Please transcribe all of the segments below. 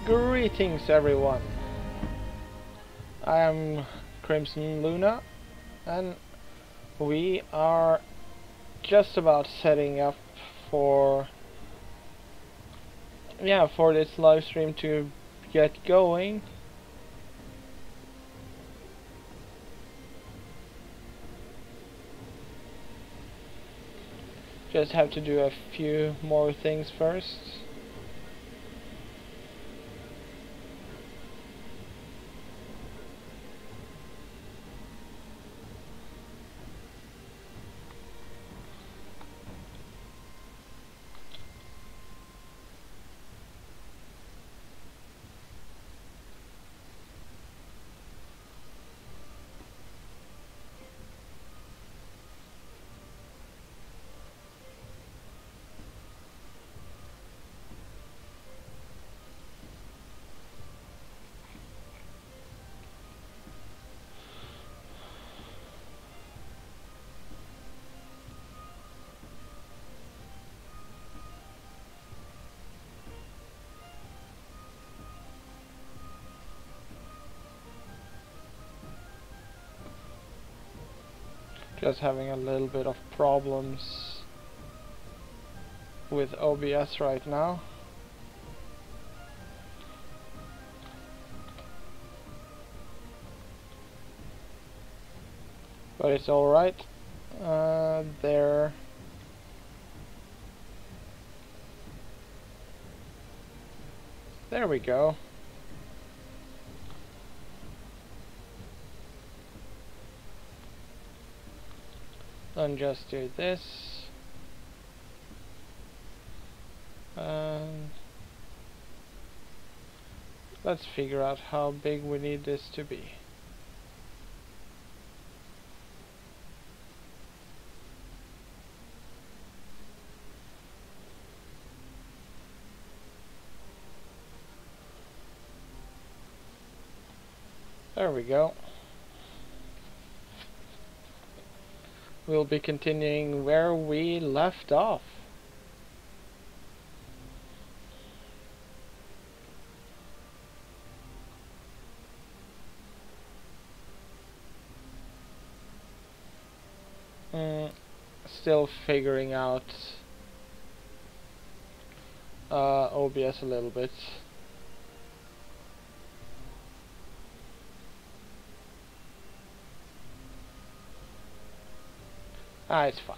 Greetings everyone, I am Crimson Luna and we are just about setting up for this live stream to get going. Just have to do a few more things first. Just having a little bit of problems with OBS right now. But it's alright. There we go. Then just do this. Let's figure out how big we need this to be. There we go. We'll be continuing where we left off. Still figuring out OBS a little bit. It's fine.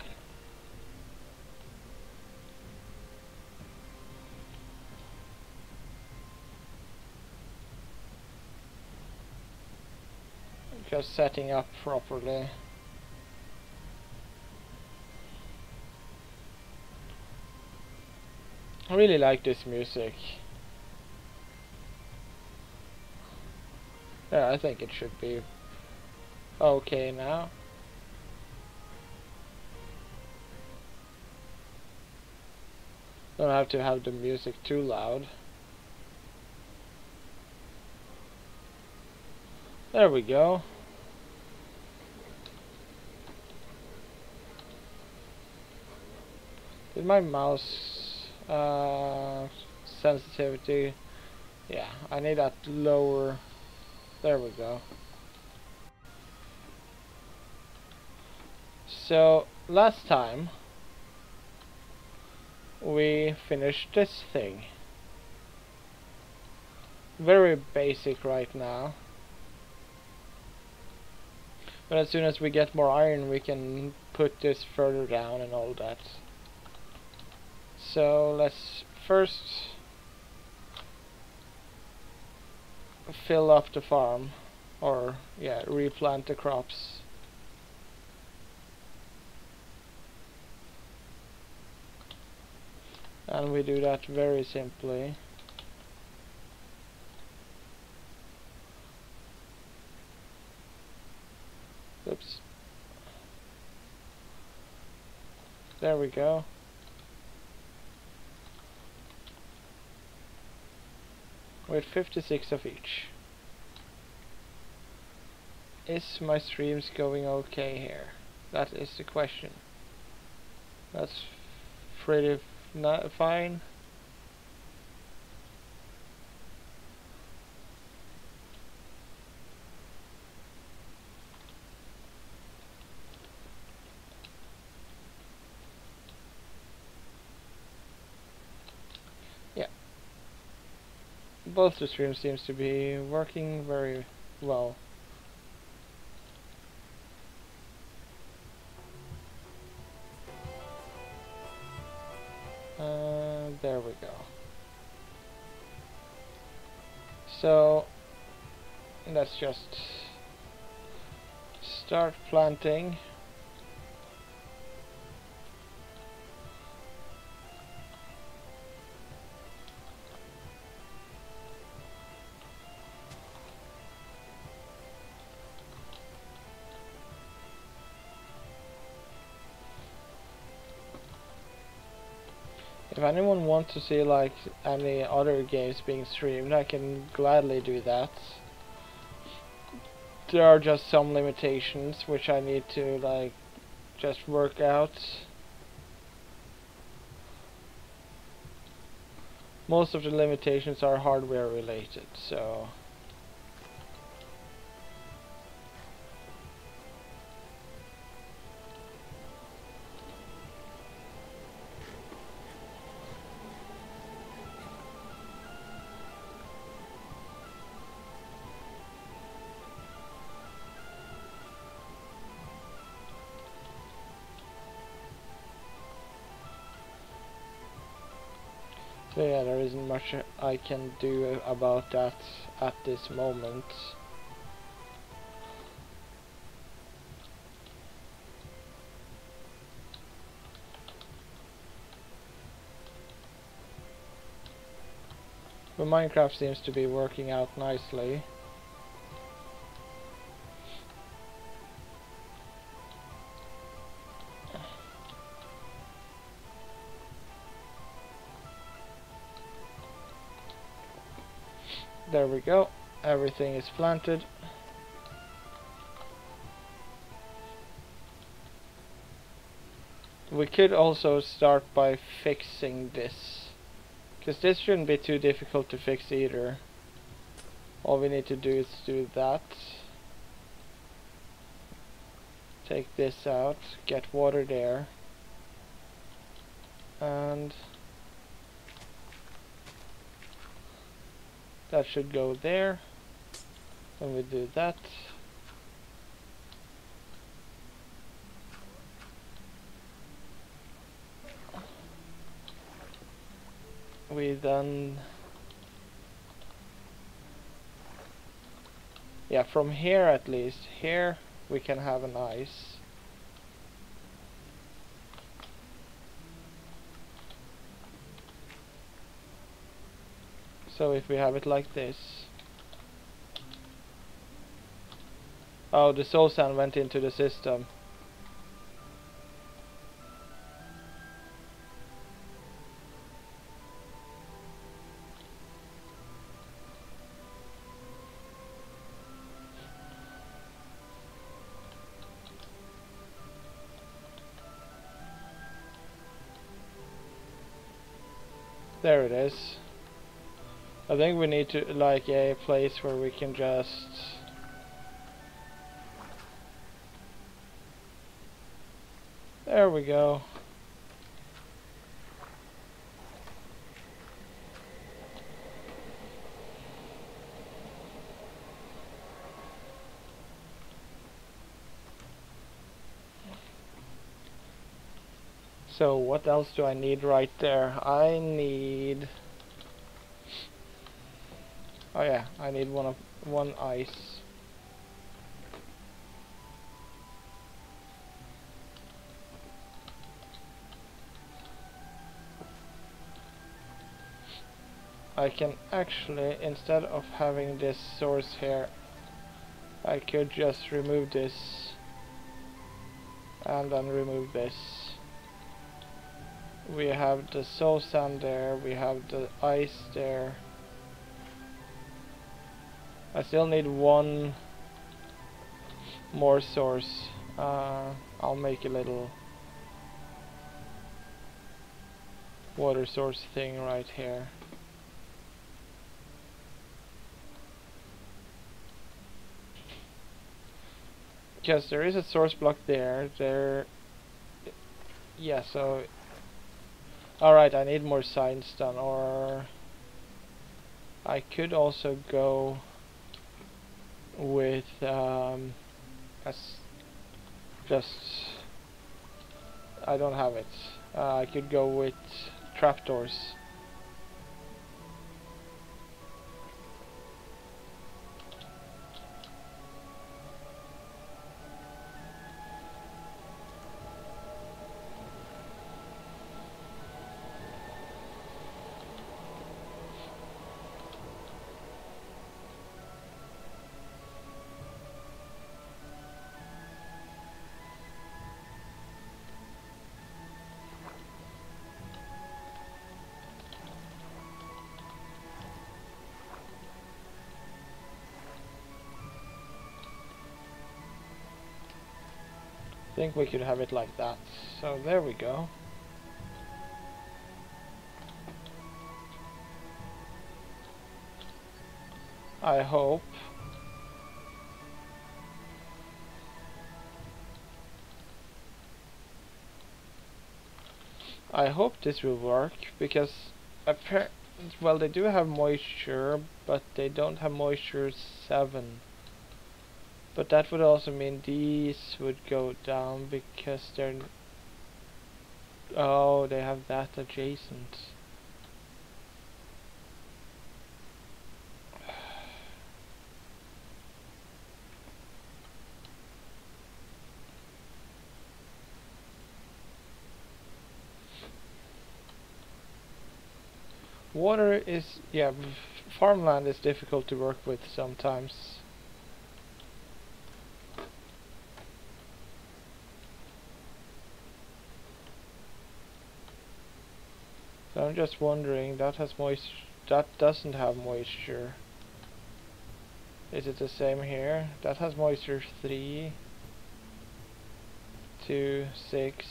Just setting up properly. I really like this music. Yeah, I think it should be okay now. Don't have to have the music too loud. There we go. Did my mouse sensitivity? Yeah, I need that lower. There we go. So last time we finished this thing. Very basic right now. But as soon as we get more iron we can put this further down and all that. So let's first fill up the farm, or yeah, replant the crops. And we do that very simply. Oops. There we go. With 56 of each. Is my streams going okay here? That is the question. That's pretty not fine. Yeah. Both the streams seems to be working very well. There we go. So let's just start planting. If anyone wants to see like any other games being streamed, I can gladly do that. There are just some limitations which I need to like just work out. Most of the limitations are hardware related, so yeah, there isn't much I can do about that at this moment. But Minecraft seems to be working out nicely. There we go. Everything is planted. We could also start by fixing this, because this shouldn't be too difficult to fix either. All we need to do is do that. Take this out, get water there, and that should go there. When we do that, we then, yeah, from here at least, here we can have an ice. So if we have it like this. Oh, the soul sand went into the system. There it is. I think we need to like a place where we can just there we go. So what else do I need right there? I need, oh yeah, I need one ice. I can actually, instead of having this source here, I could just remove this and then remove this. We have the soul sand there, we have the ice there. I still need one more source. I'll make a little water source thing right here. Because there is a source block there. Yeah, so alright, I need more science done, or I could also go with I don't have it. I could go with trapdoors. I think we could have it like that. So there we go. I hope. I hope this will work, because well, they do have moisture, but they don't have moisture 7. But that would also mean these would go down because they're... Oh, they have that adjacent. Water is... yeah, farmland is difficult to work with sometimes. So I'm just wondering, that has moisture, that doesn't have moisture. Is it the same here? That has moisture 3, 2, 6.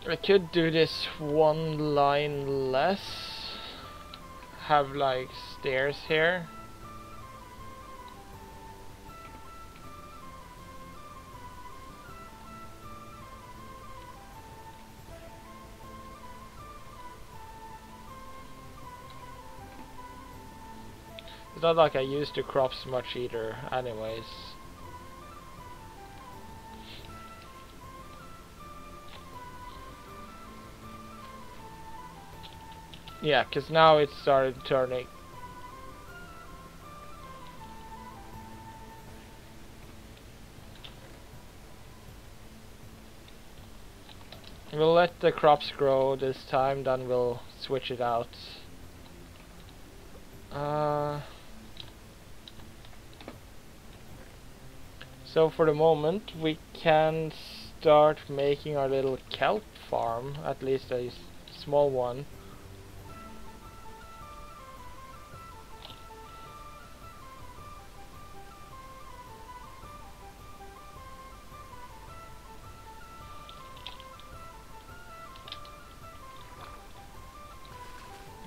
I could do this one line less. Have like stairs here. It's not like I use the crops much either, anyways. Yeah, because now it started turning. We'll let the crops grow this time, then we'll switch it out. So for the moment we can start making our little kelp farm, at least a small one.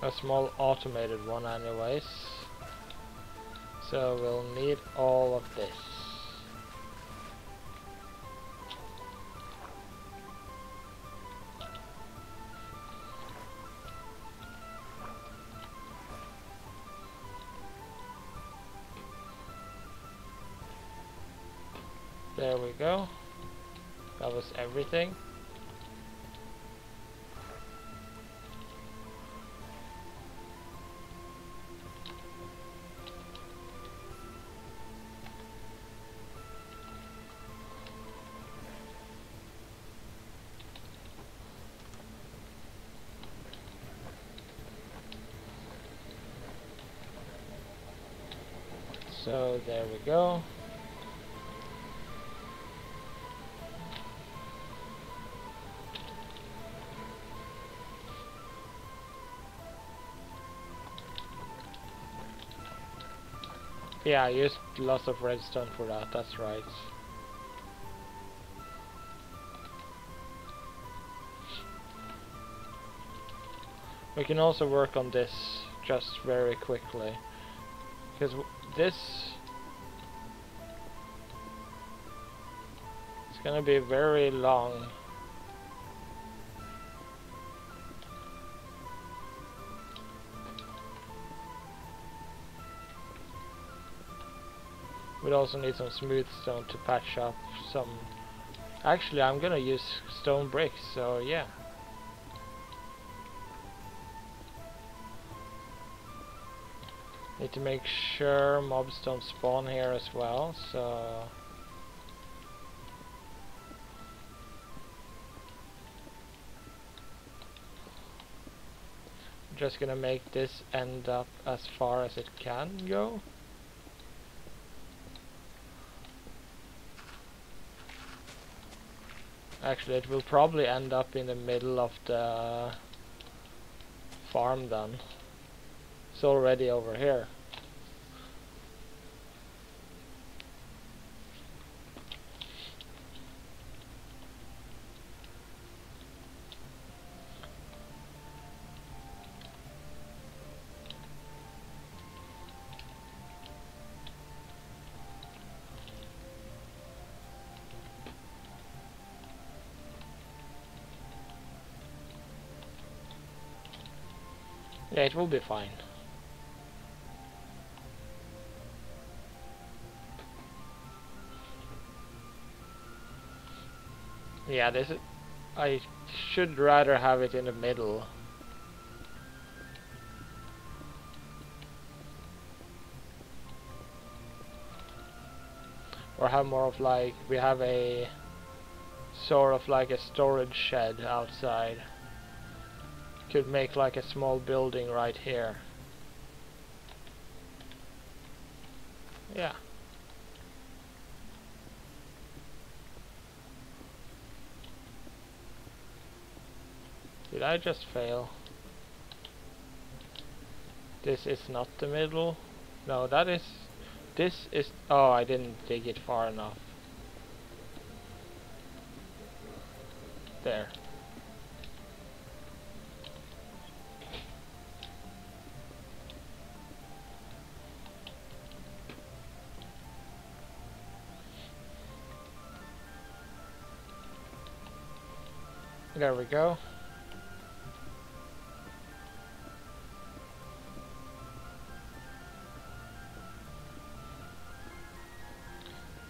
A small automated one anyways. So we'll need all of this. There we go. That was everything. So there we go. Yeah, I used lots of redstone for that, that's right. We can also work on this just very quickly, because this is gonna be very long. We'd also need some smooth stone to patch up some. Actually, I'm gonna use stone bricks, so yeah. Need to make sure mobs don't spawn here as well, so I'm just gonna make this end up as far as it can go. Actually, it will probably end up in the middle of the farm then. It's already over here. Yeah, it will be fine. Yeah, this is, I should rather have it in the middle. Or have more of like, we have a sort of like a storage shed outside. Could make like a small building right here. Yeah. Did I just fail? This is not the middle. No, that is... This is... Oh, I didn't dig it far enough. There. There we go.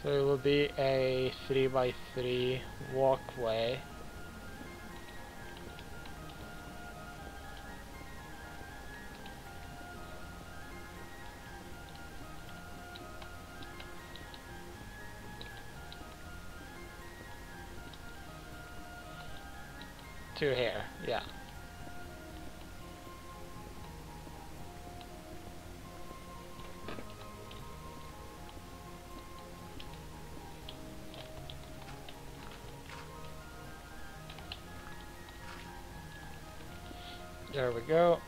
So it will be a 3x3 walkway. To here, yeah. There we go.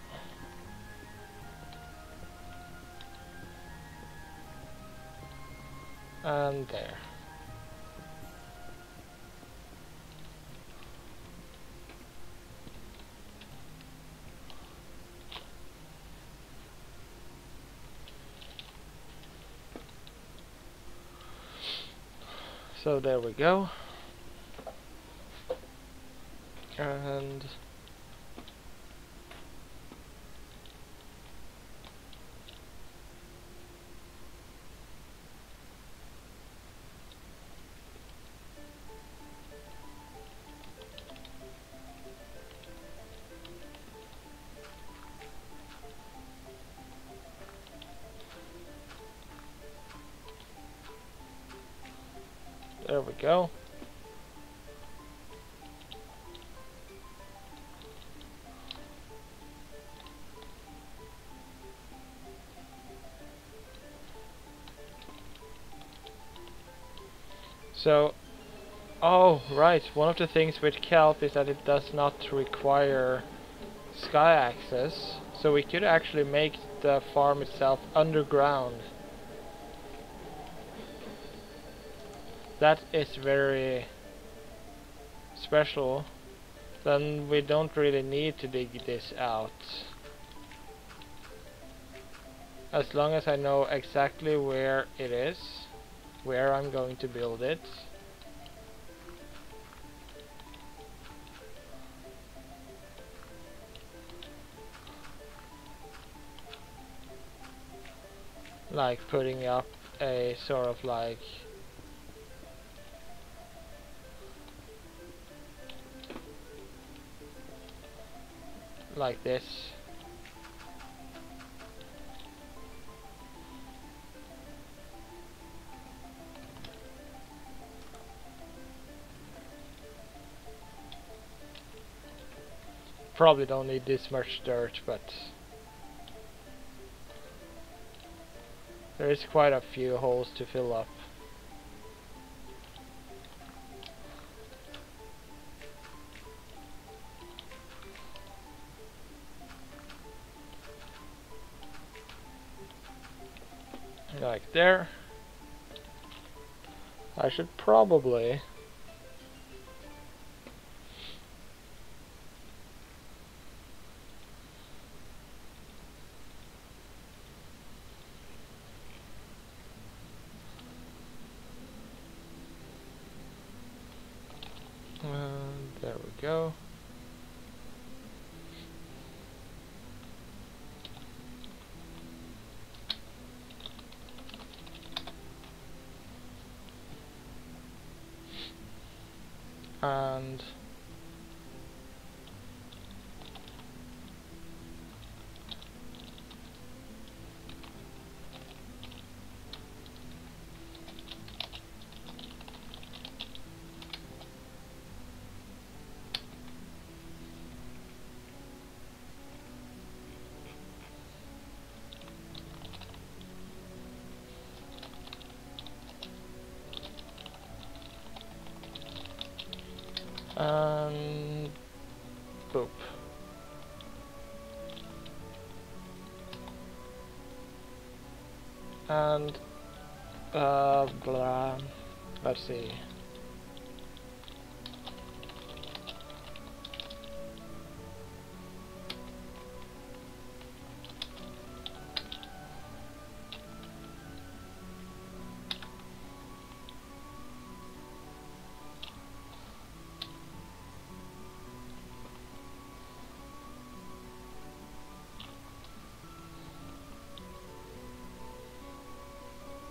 And there. So there we go. And there we go. So, oh right, one of the things with kelp is that it does not require sky access, so we could actually make the farm itself underground. That is very special. Then we don't really need to dig this out. As long as I know exactly where it is, where I'm going to build it. Like putting up a sort of like this. Probably don't need this much dirt, but there is quite a few holes to fill up. Like there. I should probably there we go. And boop. And blah. Let's see.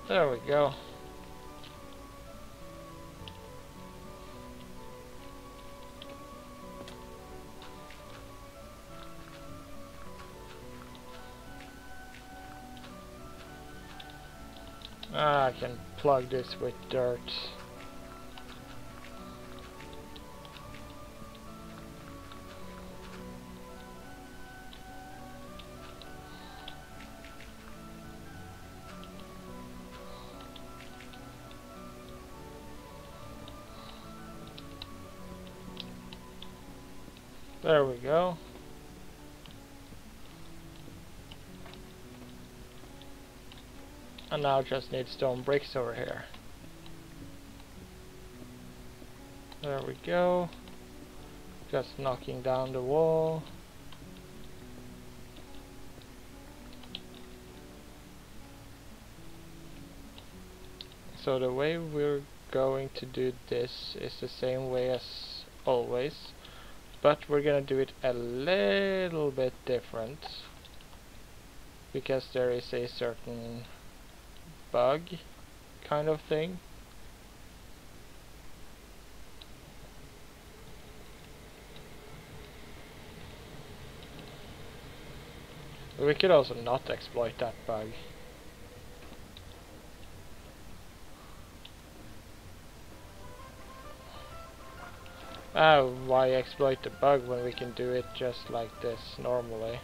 There we go. I can plug this with dirt. There we go. And now just need stone bricks over here. There we go. Just knocking down the wall. So the way we're going to do this is the same way as always, but we're gonna do it a little bit different because there is a certain bug kind of thing. We could also not exploit that bug. Why exploit the bug when we can do it just like this normally?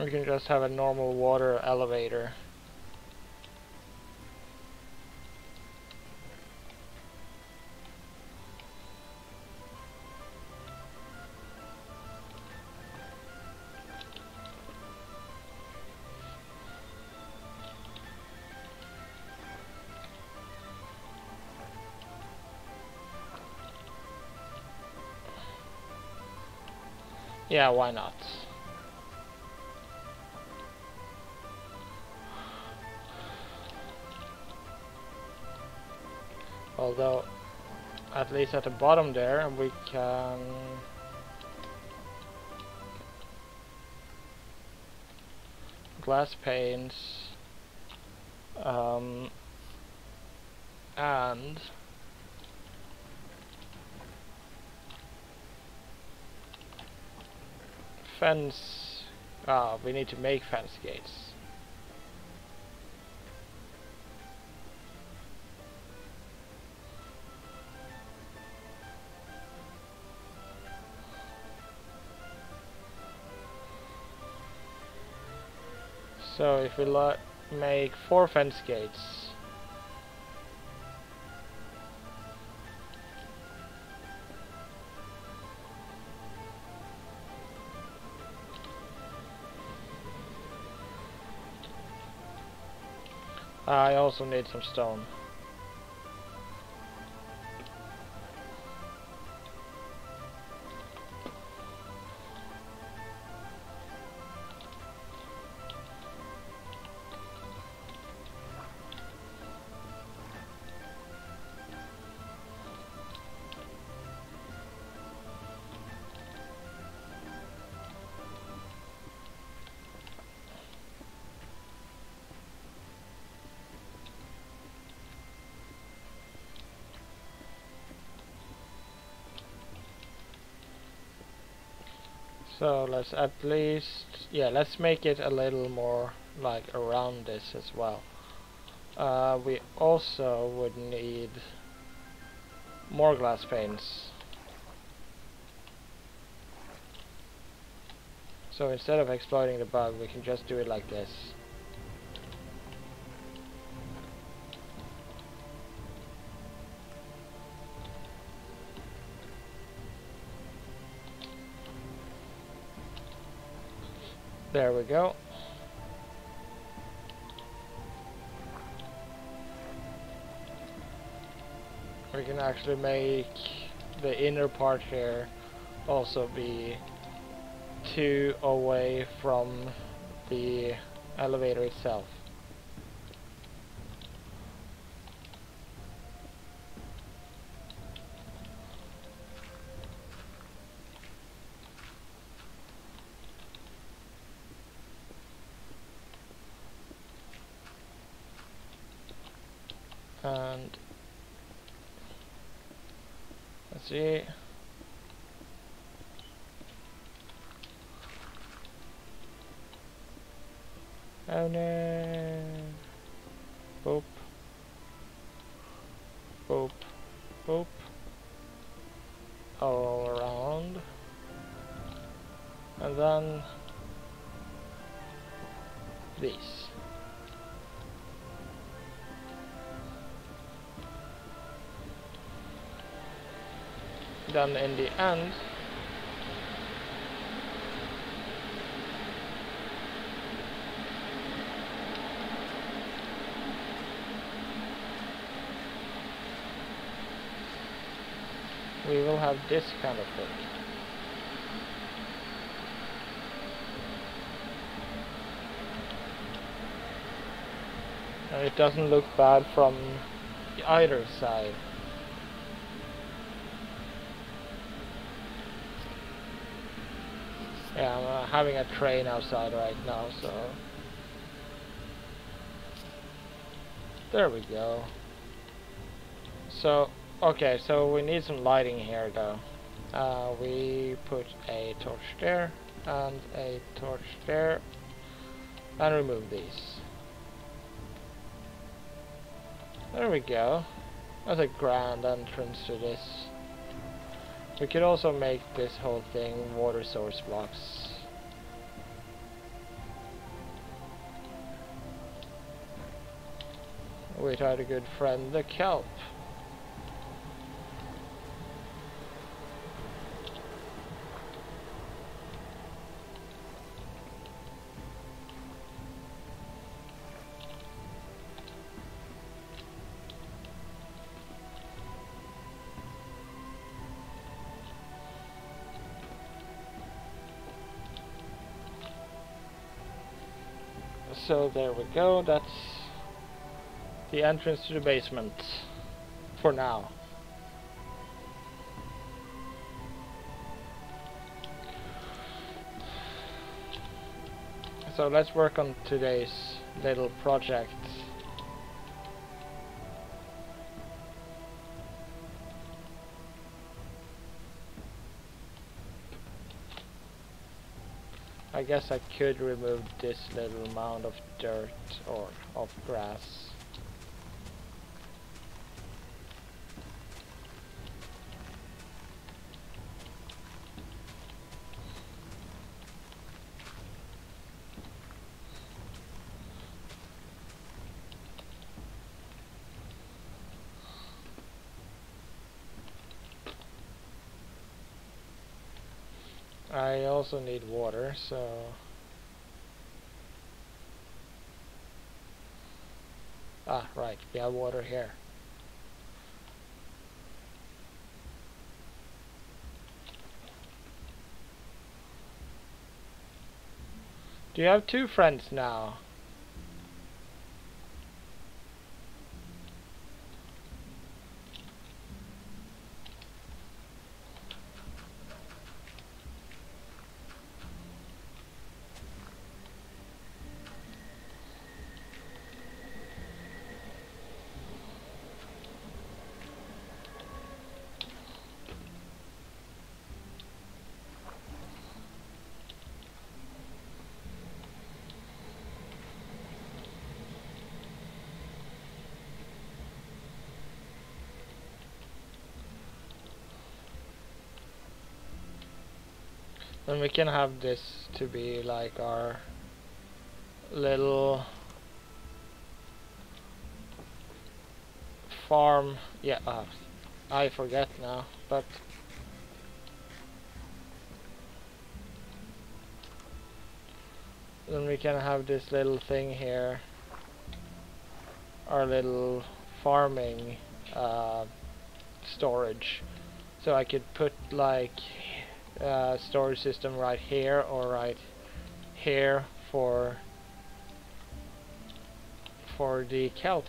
We can just have a normal water elevator. Yeah, why not? Although, at least at the bottom there, we can... glass panes, and fence. We need to make fence gates. So if we make 4 fence gates, I also need some stone. So let's at least, yeah, let's make it a little more like around this as well. We also would need more glass panes. So instead of exploiting the bug, we can just do it like this. There we go. We can actually make the inner part here also be 2 away from the elevator itself. And let's see. Oh no. Boop. Boop. Boop. All around. And then these. Then in the end, we will have this kind of thing. And it doesn't look bad from either side. Yeah, I'm having a train outside right now, so... There we go. So, okay, so we need some lighting here though. We put a torch there, and a torch there, and remove these. There we go. That's a grand entrance to this. We could also make this whole thing water source blocks. with our good friend the kelp. So there we go, that's the entrance to the basement for now. So let's work on today's little project. I guess I could remove this little mound of dirt or of grass. I also need water, so right, we have water here. Do you have two friends now? Then we can have this to be like our little farm. Yeah, I forget now, but then we can have this little thing here, our little farming storage. So I could put like storage system right here or right here for the kelp.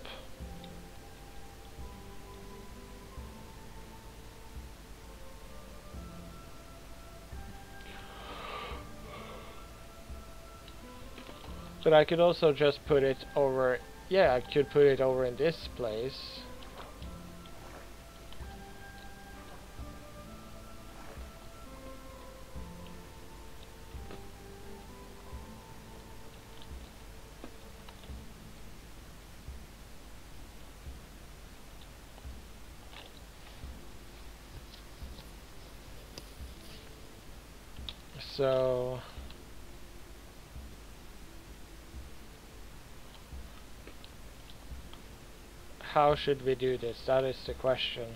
But I could also just put it over, yeah, I could put it over in this place. So how should we do this? That is the question.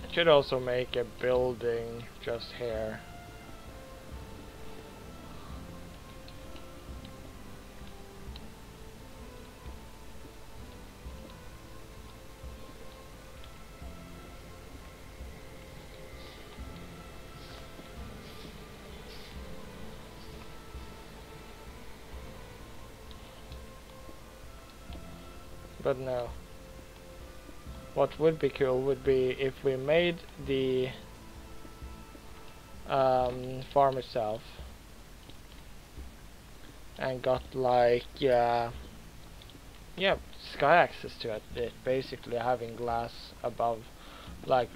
I could also make a building just here. But no. What would be cool would be if we made the farm itself and got like sky access to it, basically having glass above, like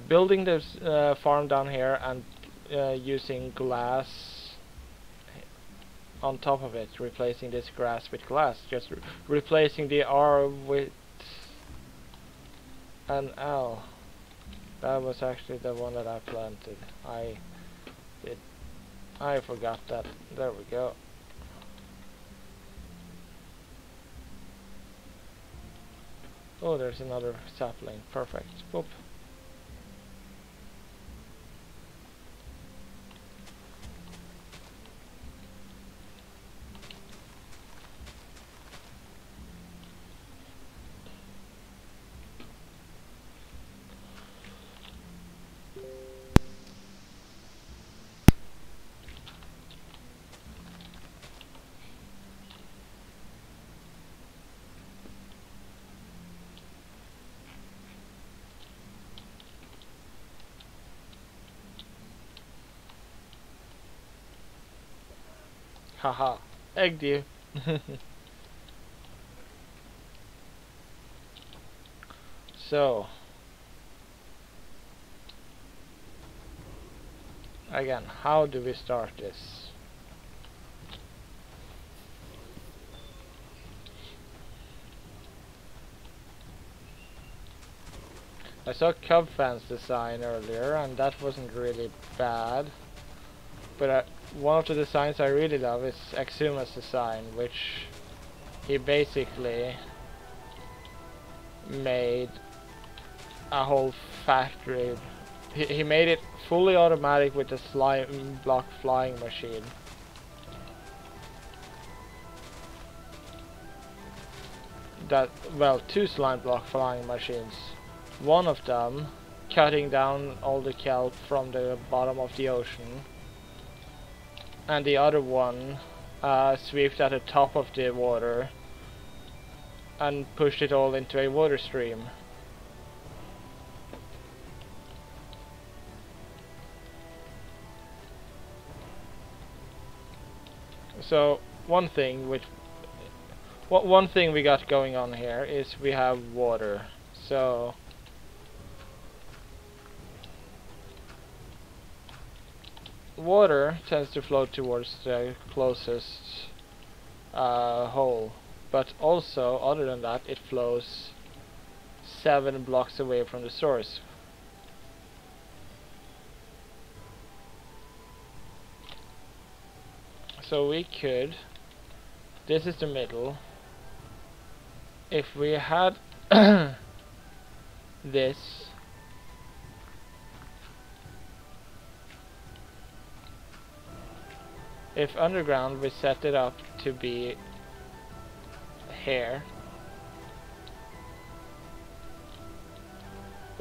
building this farm down here and using glass on top of it, replacing this grass with glass, just replacing the R with an L. That was actually the one that I planted. I forgot that. There we go. Oh, there's another sapling. Perfect. Boop. Haha. Egged you. So. Again, how do we start this? I saw Cubfan's design earlier, and that wasn't really bad. But one of the designs I really love is Exuma's design, which he basically made a whole factory. He made it fully automatic with the slime block flying machine. Well, two slime block flying machines. One of them cutting down all the kelp from the bottom of the ocean, and the other one swept at the top of the water and pushed it all into a water stream. So one thing we got going on here is we have water. So water tends to flow towards the closest hole, but also, other than that, it flows 7 blocks away from the source. So we could, this is the middle, if we had this, if underground we set it up to be here.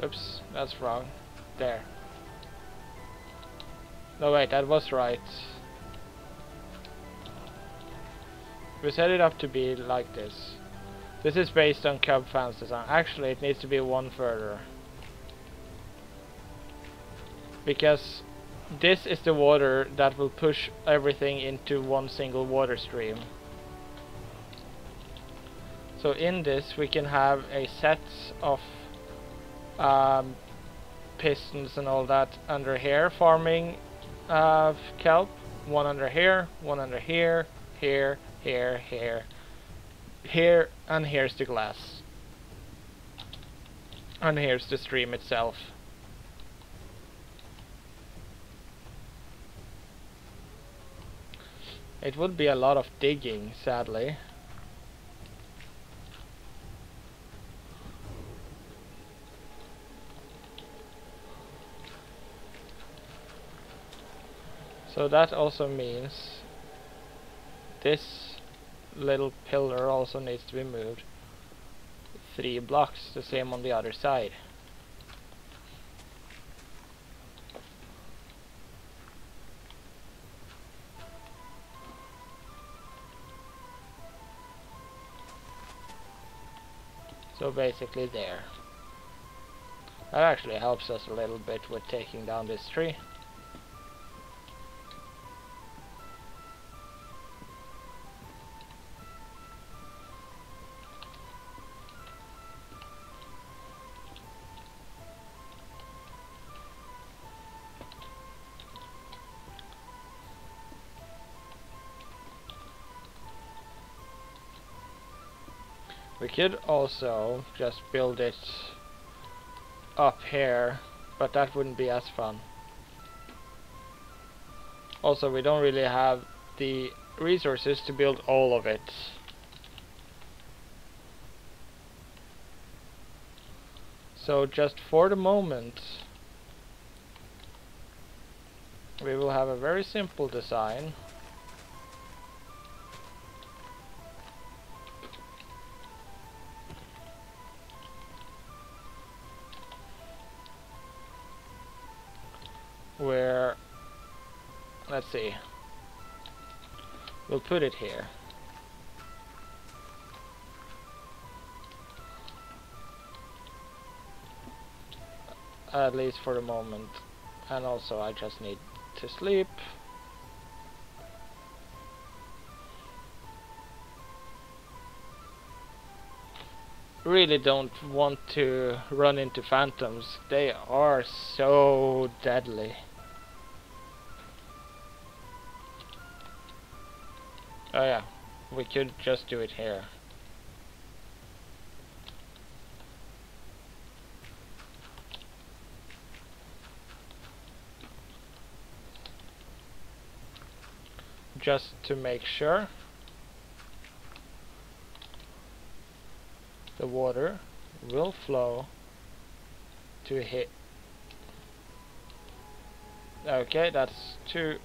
Oops, that's wrong. There. No wait, that was right. We set it up to be like this. This is based on Cubfan's design. Actually, it needs to be one further. Because this is the water that will push everything into one single water stream. So in this we can have a set of pistons and all that under here farming kelp. One under here, one under here, here, here, here, here, and here's the glass. And here's the stream itself. It would be a lot of digging, sadly. So that also means this little pillar also needs to be moved 3 blocks, the same on the other side. So basically there. That actually helps us a little bit with taking down this tree. We could also just build it up here, but that wouldn't be as fun. Also, we don't really have the resources to build all of it. So just for the moment, we will have a very simple design. Where, let's see, we'll put it here. At least for the moment. And also I just need to sleep. Really don't want to run into phantoms. They are so deadly. Oh yeah, we could just do it here. Just to make sure the water will flow to hit. Okay, that's too.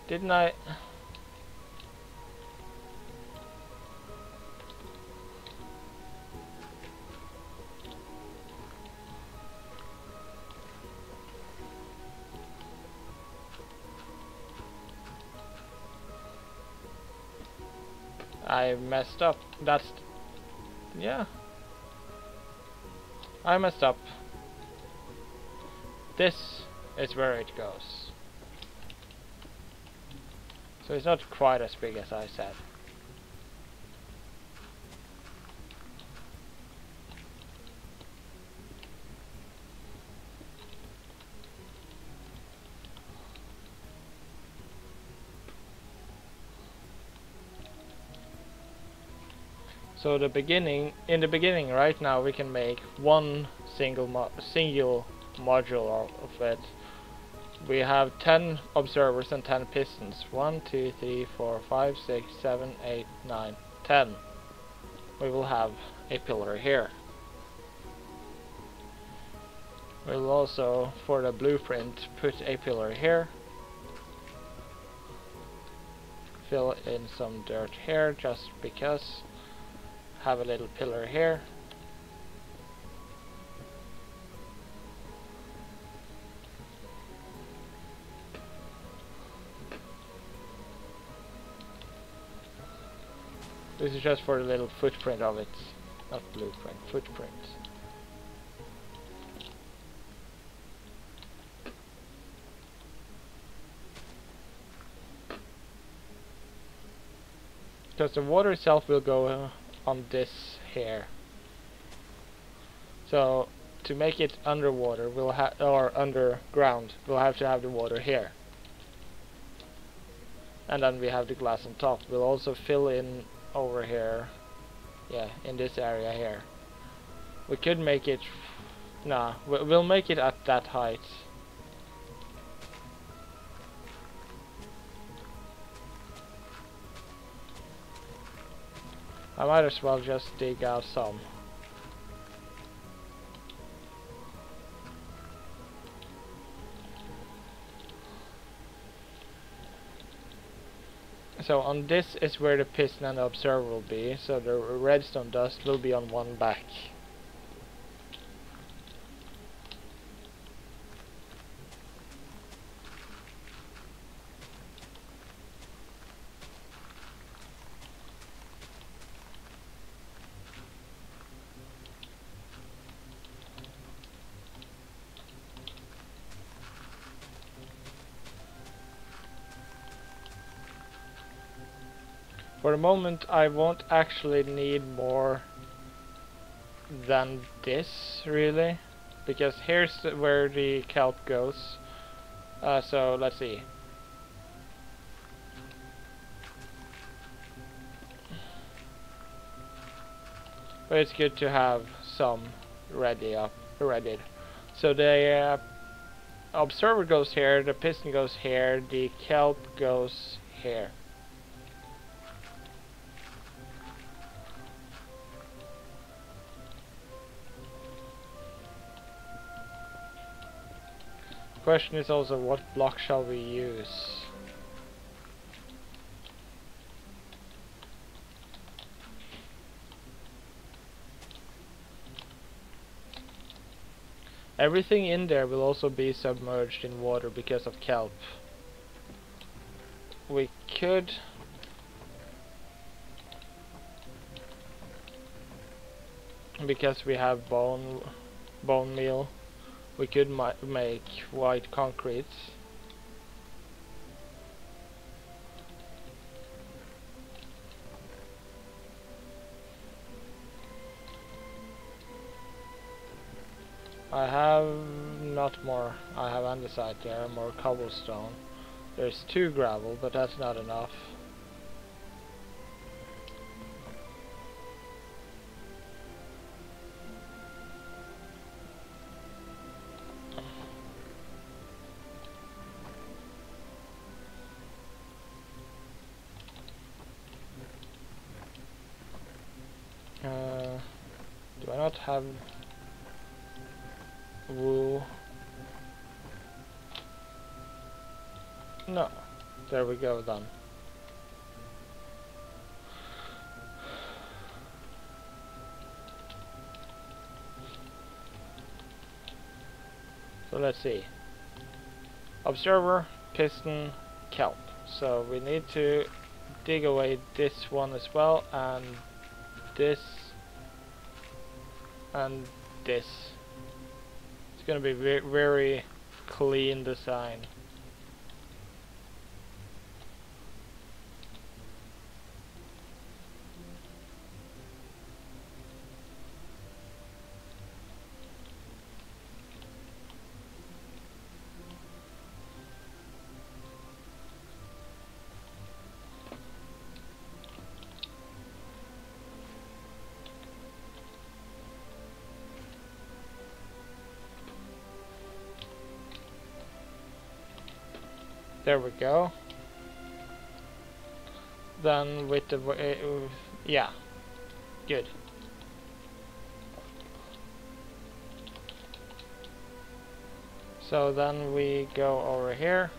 Didn't I? I messed up. That's, yeah. I messed up. This is where it goes. So it's not quite as big as I said. So in the beginning right now we can make one single module of it. We have 10 observers and 10 pistons. 1, 2, 3, 4, 5, 6, 7, 8, 9, 10. We will have a pillar here. We'll also, for the blueprint, put a pillar here. Fill in some dirt here just because. Have a little pillar here. This is just for the little footprint of it, not blueprint, footprint. Because the water itself will go on this here. So to make it underwater, we'll have, or underground, we'll have to have the water here. And then we have the glass on top. We'll also fill in over here, yeah, in this area here. We could make it, nah, we'll make it at that height. I might as well just dig out some. So on this is where the piston and the observer will be, so the redstone dust will be on one back. For the moment I won't actually need more than this really, because here's where the kelp goes. So let's see. But it's good to have some ready. So the observer goes here, the piston goes here, the kelp goes here. Question is also, what block shall we use? Everything in there will also be submerged in water because of kelp. We could because we have bone meal, we could make white concrete. I have not more. I have andesite there, more cobblestone. There's 2 gravel, but that's not enough. Do I not have wool? No. There we go then. So let's see. Observer, piston, kelp. So we need to dig away this one as well, and this, and this. It's gonna be very clean design. There we go. Then with the yeah, good. So then we go over here.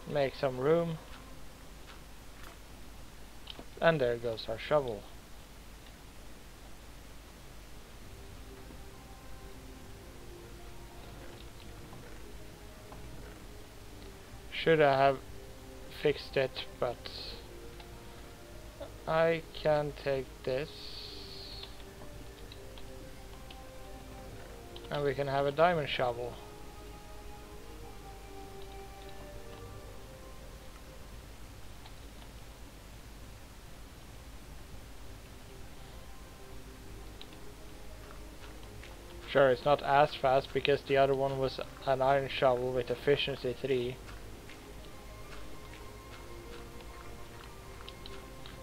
Make some room. And there goes our shovel. Should I have fixed it, but I can take this and we can have a diamond shovel. Sure, it's not as fast because the other one was an iron shovel with efficiency 3.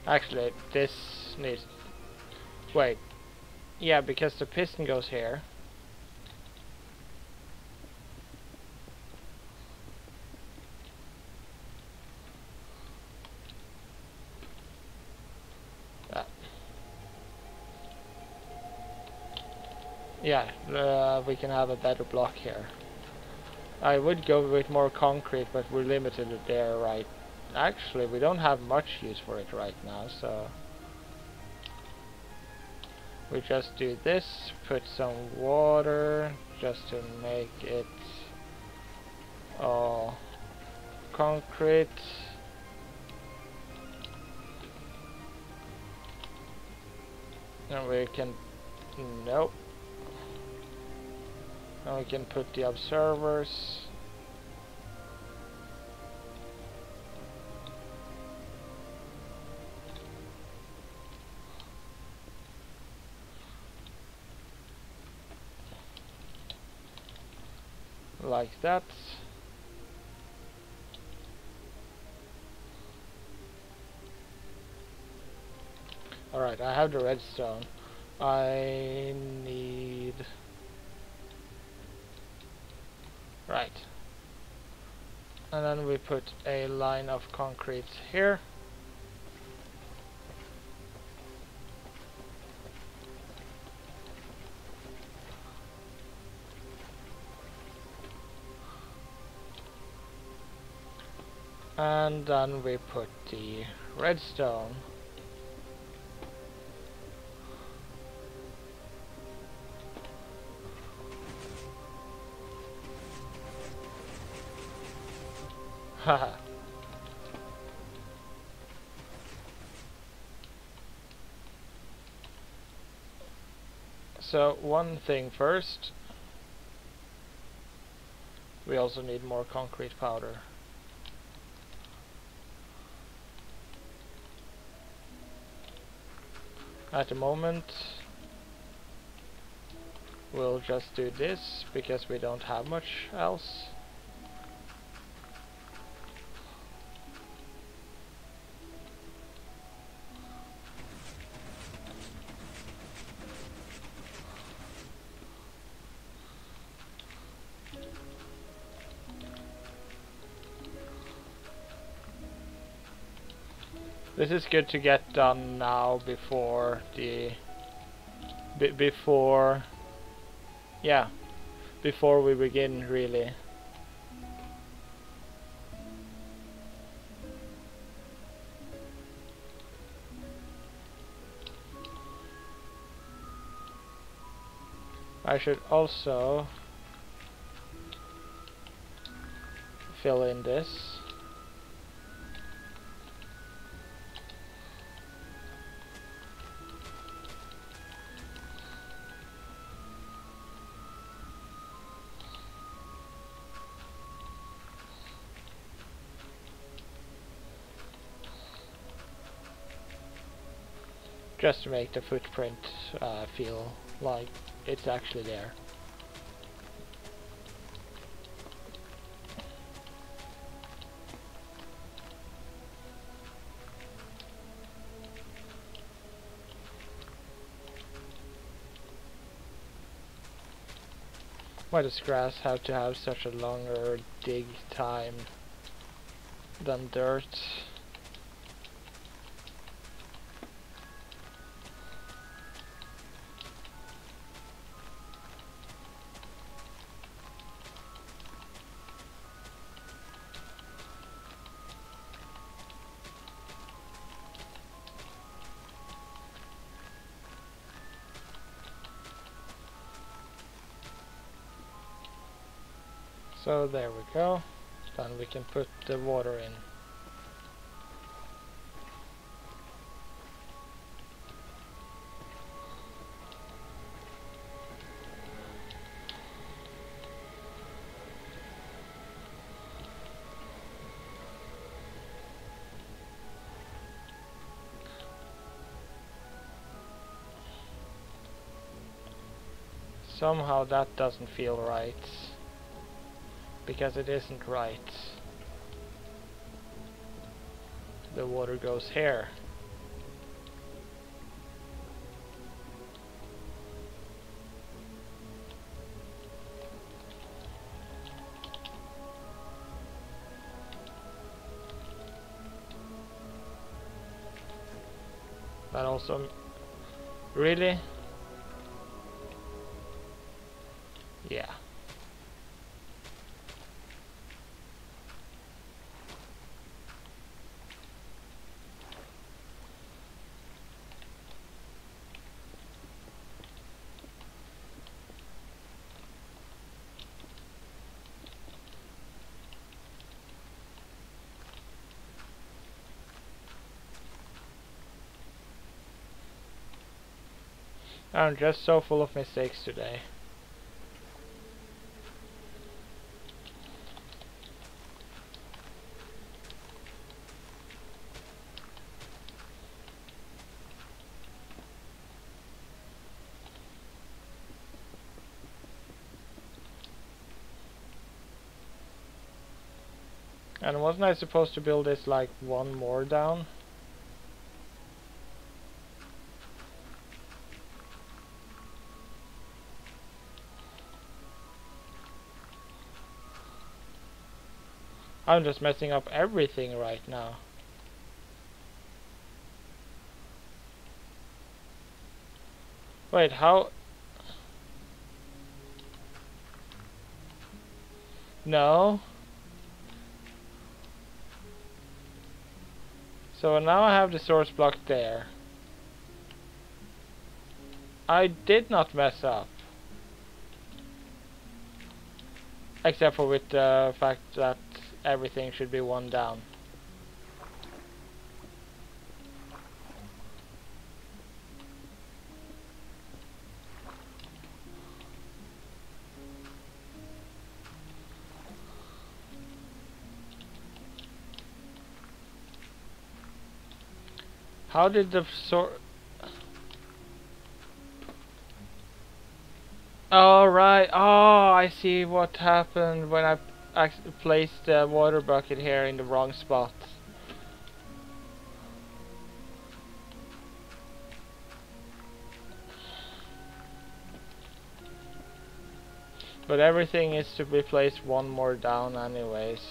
Actually, this needs... Wait. Yeah, because the piston goes here. Yeah, we can have a better block here. I would go with more concrete, but we're limited there, right? Actually, we don't have much use for it right now, so we just do this, put some water just to make it all concrete. And we can, nope. And we can put the observers. Like that. Alright, I have the redstone. I need... Right. And then we put a line of concrete here. And then we put the redstone. Haha. So one thing first, we also need more concrete powder. At the moment we'll just do this because we don't have much else. This is good to get done now before the before we begin really. I should also fill in this. Just to make the footprint feel like it's actually there. Why does grass have to have such a longer dig time than dirt? So there we go. Then we can put the water in. Somehow that doesn't feel right. Because it isn't right. The water goes here. That also... Really? Yeah. I'm just so full of mistakes today. And wasn't I supposed to build this like one more down? I'm just messing up everything right now. Wait, how? No. So now I have the source block there. I did not mess up. Except for with the fact that everything should be one down. How did the source... Oh, right. Oh, I see what happened when I placed the water bucket here in the wrong spot. But everything is to be placed one more down anyways.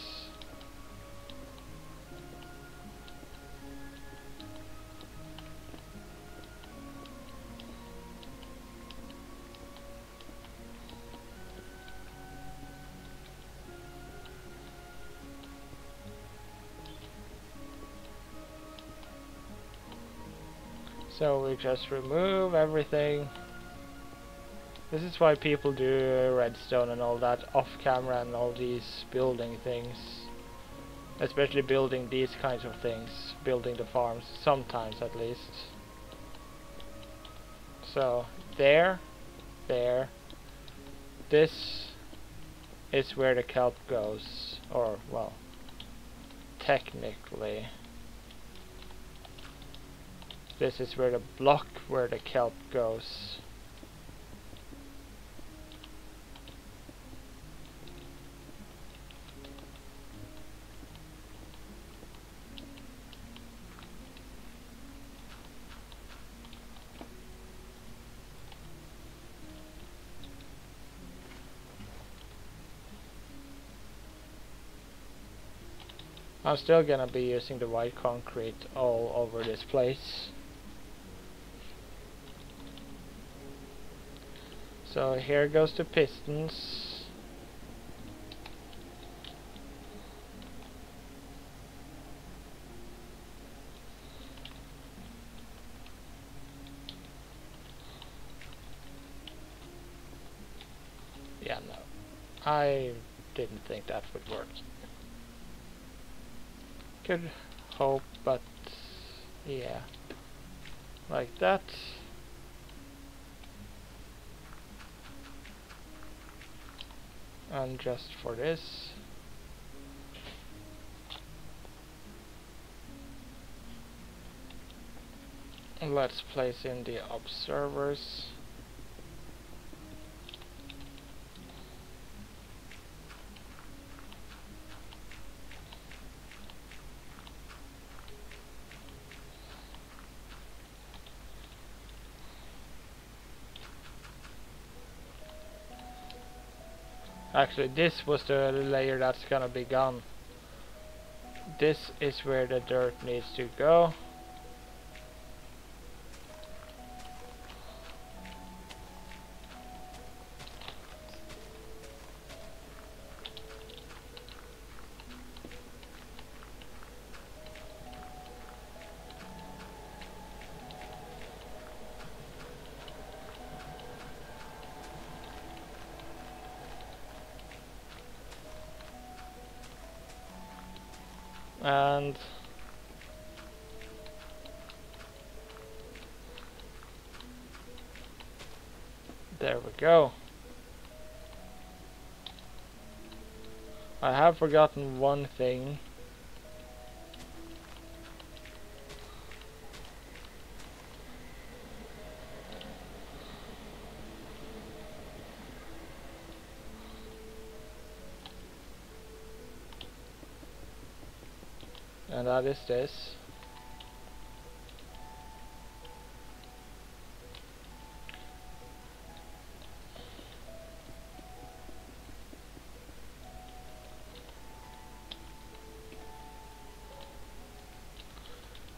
So we just remove everything. This is why people do redstone and all that off camera and all these building things. Especially building these kinds of things. Building the farms, sometimes at least. So, there. This is where the kelp goes. Or, well, technically. This is where the block where the kelp goes. I'm still gonna be using the white concrete all over this place. So here goes the pistons. Yeah, no. I didn't think that would work. Could hope, but yeah. Like that. And just for this. Let's place in the observers. Actually, this was the layer that's gonna be gone. This is where the dirt needs to go. And there we go. I have forgotten one thing. And that is this.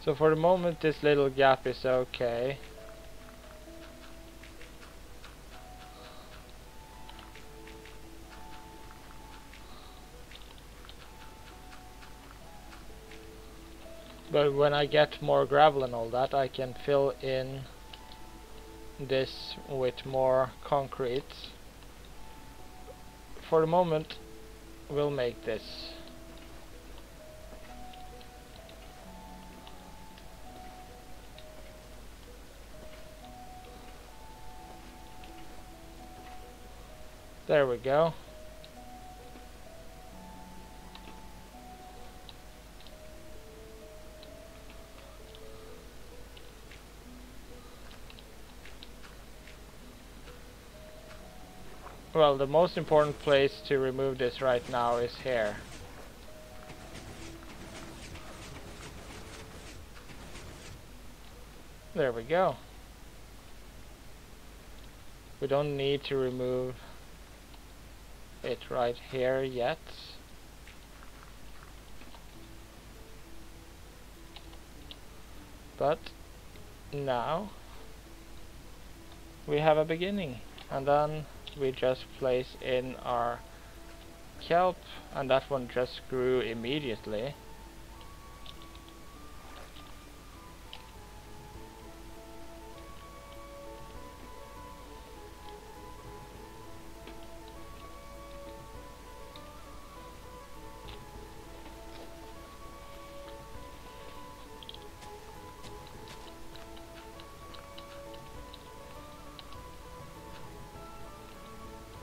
So for the moment this little gap is okay. But when I get more gravel and all that, I can fill in this with more concrete. For the moment, we'll make this. There we go. Well, the most important place to remove this right now is here. There we go. We don't need to remove it right here yet. But now we have a beginning, and then we just place in our kelp, and that one just grew immediately.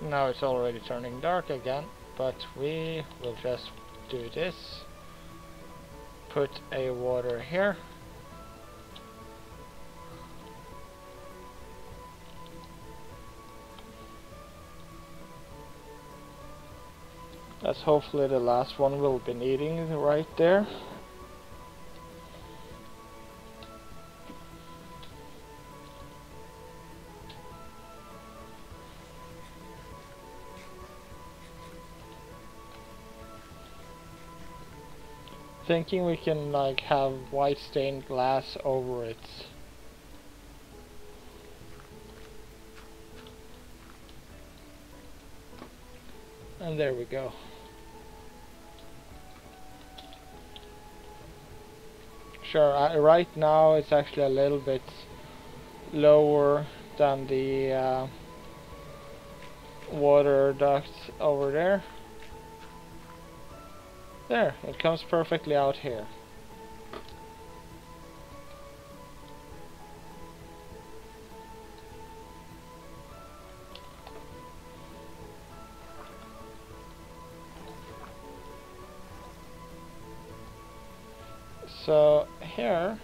Now it's already turning dark again, but we will just do this. Put a water here. That's hopefully the last one we'll be needing right there. Thinking we can like have white stained glass over it. And there we go. Sure, right now it's actually a little bit lower than the water duct over there. There, it comes perfectly out here. So here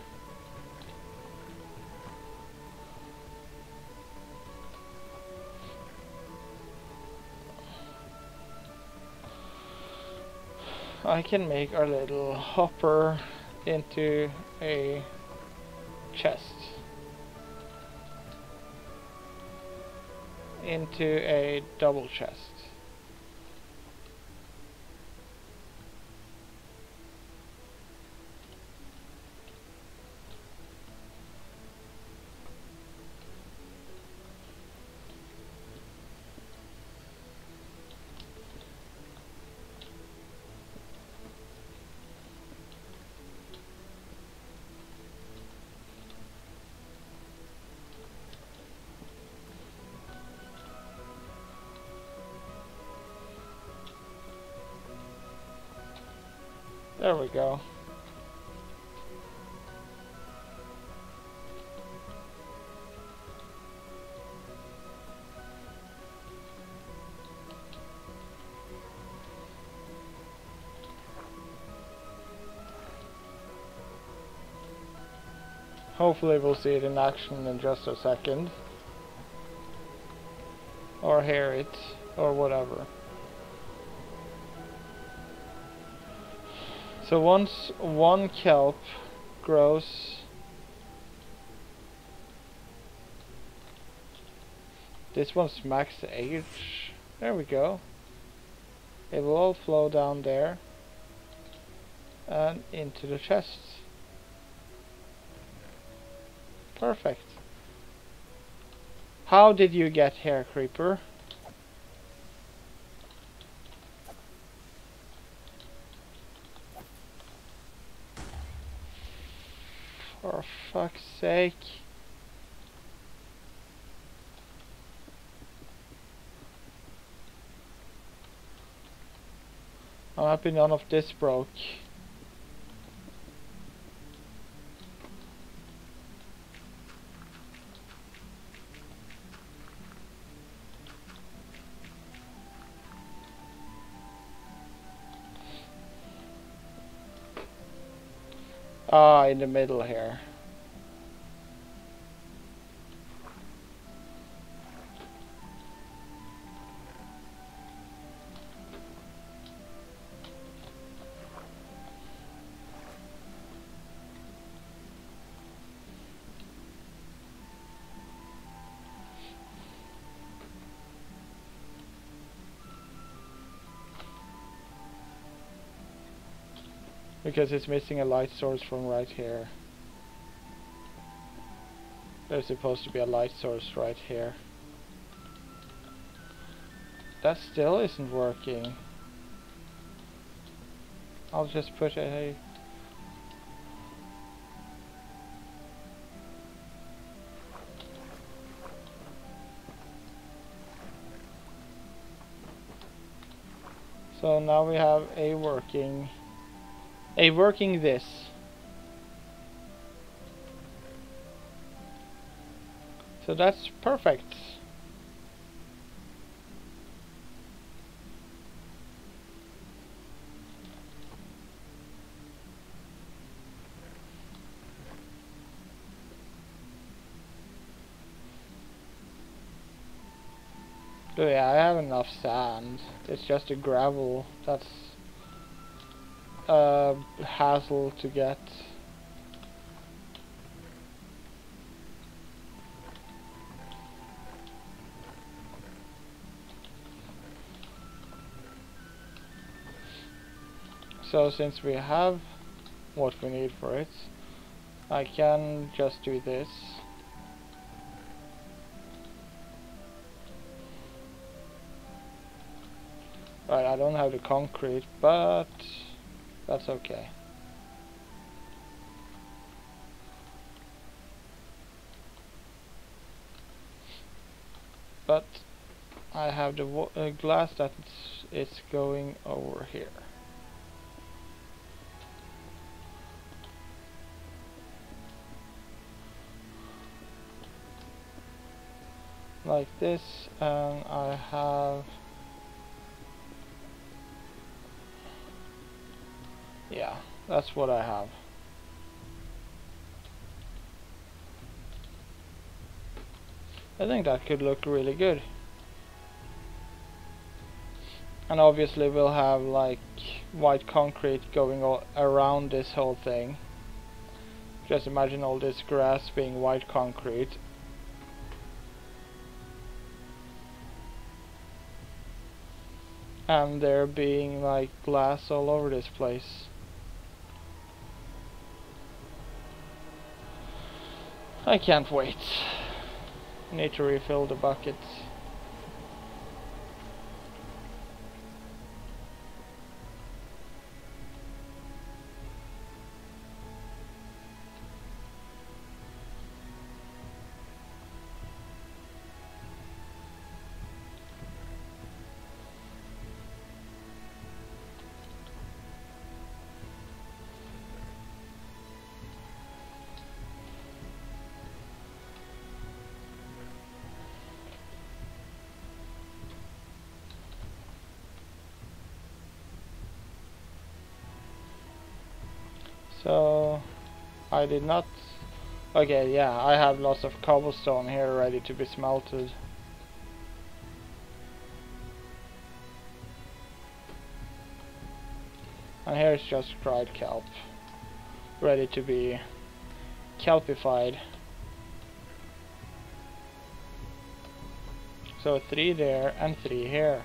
I can make our little hopper into a chest, into a double chest. There we go. Hopefully we'll see it in action in just a second. Or hear it, or whatever. So once one kelp grows, this one's max age, there we go. It will all flow down there and into the chest. Perfect. How did you get here, creeper? For fuck's sake. I'm happy none of this broke. Ah, in the middle here. Because it's missing a light source from right here. There's supposed to be a light source right here. That still isn't working. I'll just put a... So now we have a working this. So that's perfect. Oh yeah, I have enough sand. It's just a gravel that's a hassle to get. So since we have what we need for it, I can just do this. Right, I don't have the concrete, but that's okay. But I have the glass that it's going over here. Like this, and I have... Yeah, that's what I have. I think that could look really good. And obviously we'll have like white concrete going all around this whole thing. Just imagine all this grass being white concrete. And there being like glass all over this place. I can't wait. Need to refill the buckets. So I did not... Okay, yeah, I have lots of cobblestone here ready to be smelted. And here's just dried kelp, ready to be kelpified. So 3 there and 3 here,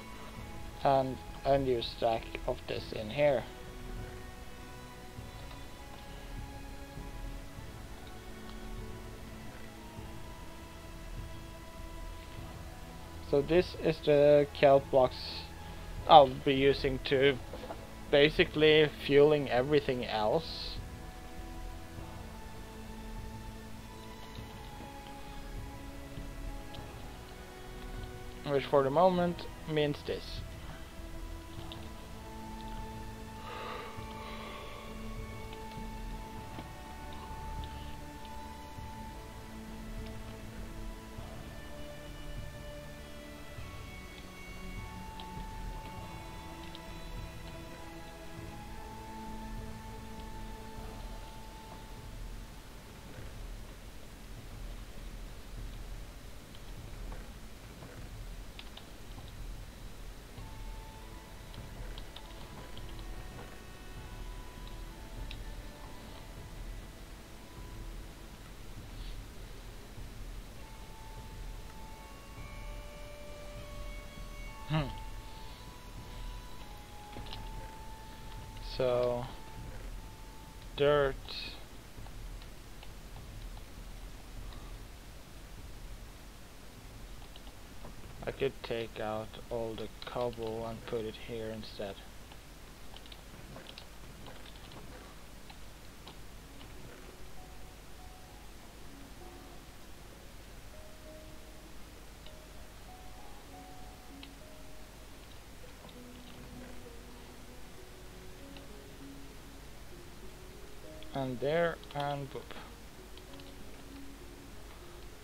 and a new stack of this in here. So this is the kelp blocks I'll be using to basically fueling everything else. Which for the moment means this. So dirt, I could take out all the cobble and put it here instead. And there, and boop.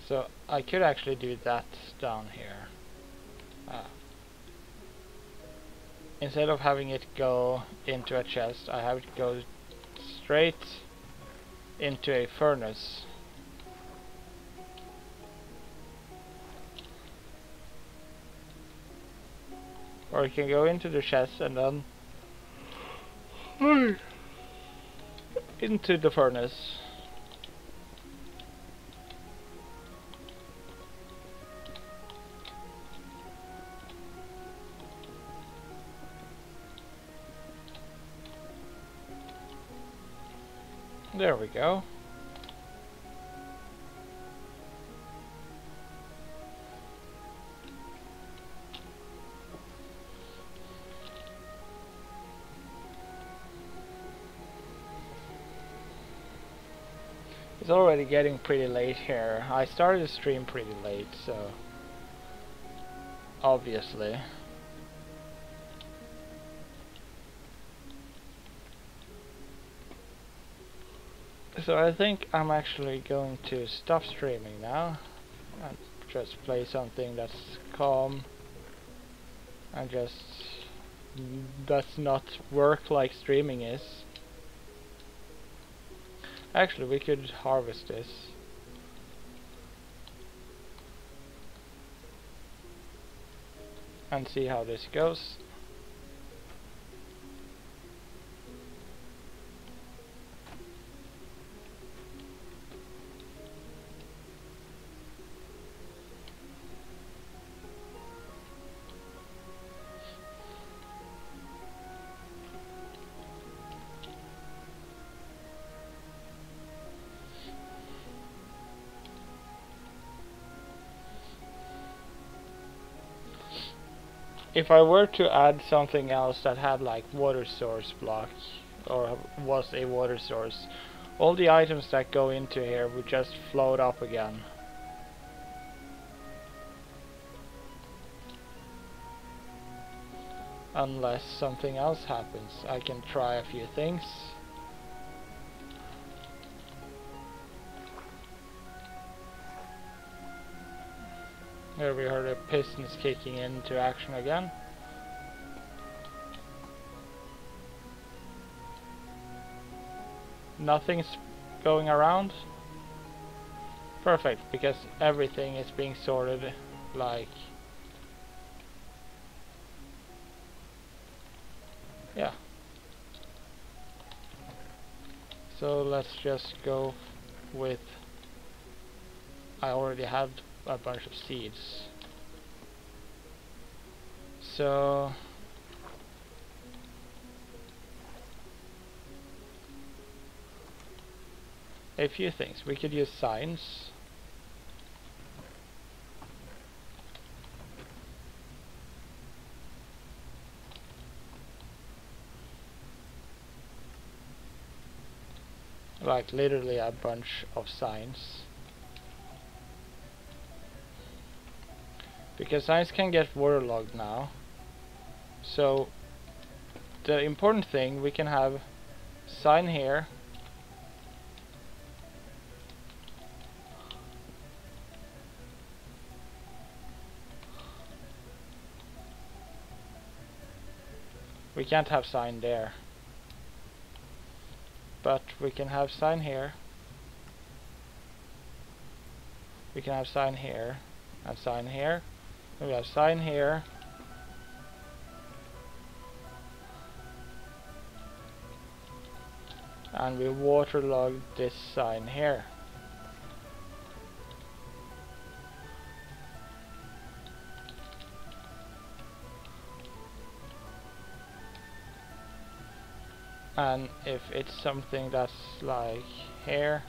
So I could actually do that down here. Instead of having it go into a chest, I have it go straight into a furnace. Or it can go into the chest and then into the furnace. There we go. It's already getting pretty late here. I started the stream pretty late, so obviously. So I think I'm actually going to stop streaming now and just play something that's calm and just does not work like streaming is. Actually, we could harvest this. And see how this goes. If I were to add something else that had like water source blocks or was a water source, all the items that go into here would just float up again. Unless something else happens. I can try a few things. There we heard the pistons kicking into action again. Nothing's going around. Perfect, because everything is being sorted like... yeah. So let's just go with... I already had a bunch of seeds. So... a few things. We could use signs. like literally a bunch of signs, because signs can get waterlogged now. So the important thing, we can have sign here, we can't have sign there, but we can have sign here, we can have sign here, and sign here, and we have sign here, and we waterlog this sign here. And if it's something that's like here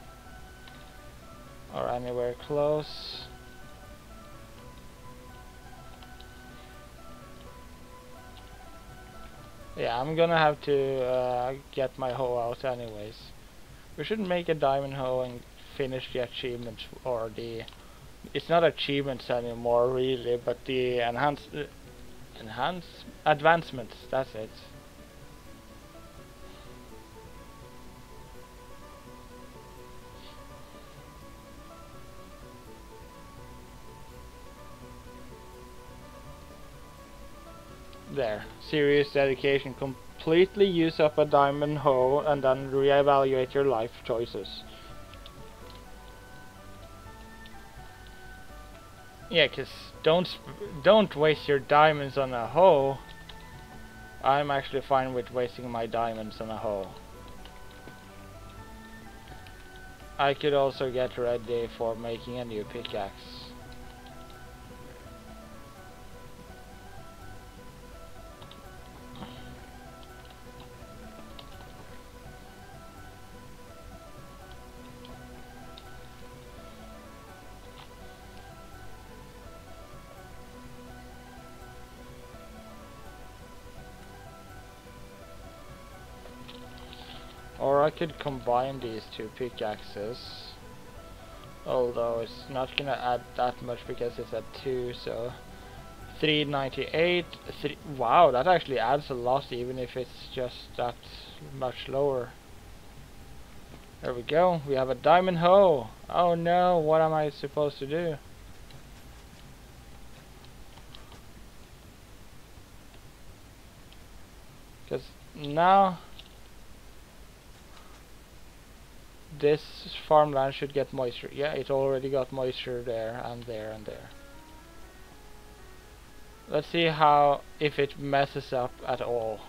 or anywhere close, yeah, I'm gonna have to get my hoe out anyways. We should make a diamond hoe and finish the achievements, or the, it's not achievements anymore really, but the advancements, that's it. There, serious dedication. Completely use up a diamond hoe and then reevaluate your life choices. Yeah, 'cause don't waste your diamonds on a hoe. I'm actually fine with wasting my diamonds on a hoe. I could also get ready for making a new pickaxe. Or I could combine these two pickaxes, although it's not gonna add that much because it's at 2, so 398. Wow, that actually adds a lot, even if it's just that much lower. There we go, we have a diamond hoe. Oh no, what am I supposed to do? Because now this farmland should get moisture. Yeah, it already got moisture there and there and there. Let's see how, if it messes up at all.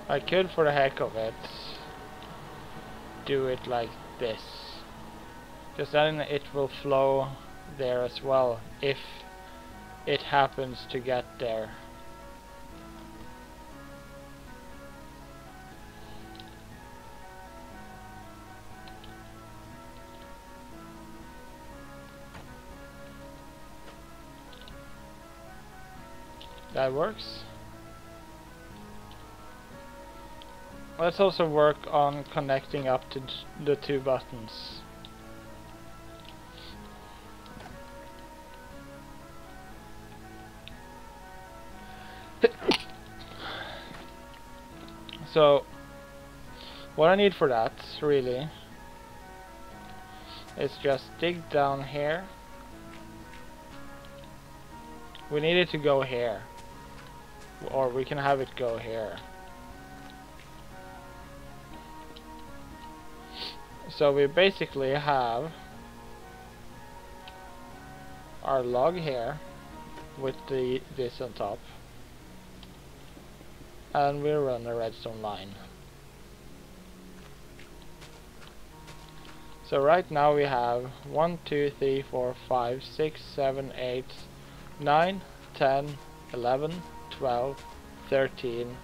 I could, for the heck of it, do it like this, because then it will flow there as well, if it happens to get there. That works. Let's also work on connecting up to the two buttons. So, what I need for that, really, is just dig down here. We need it to go here, or we can have it go here. So we basically have our log here with this on top, and we run a redstone line. So right now we have 1, 2, 3, 4, 5, 6, 7, 8, 9, 10, 11, 12, 13,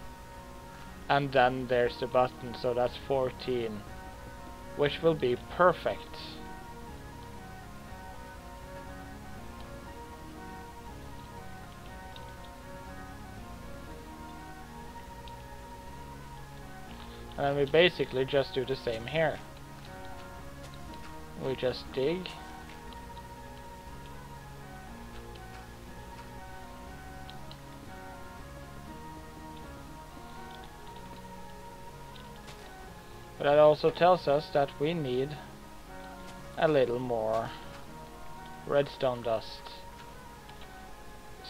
And then there's the button, so that's 14, which will be perfect. And then we basically just do the same here. We just dig. But that also tells us that we need a little more redstone dust.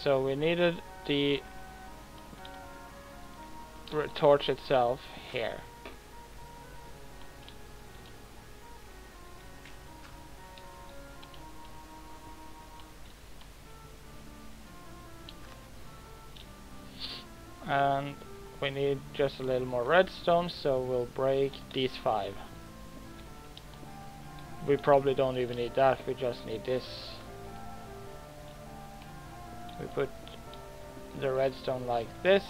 So we needed the torch itself here. And we need just a little more redstone, so we'll break these 5. We probably don't even need that, we just need this. We put the redstone like this,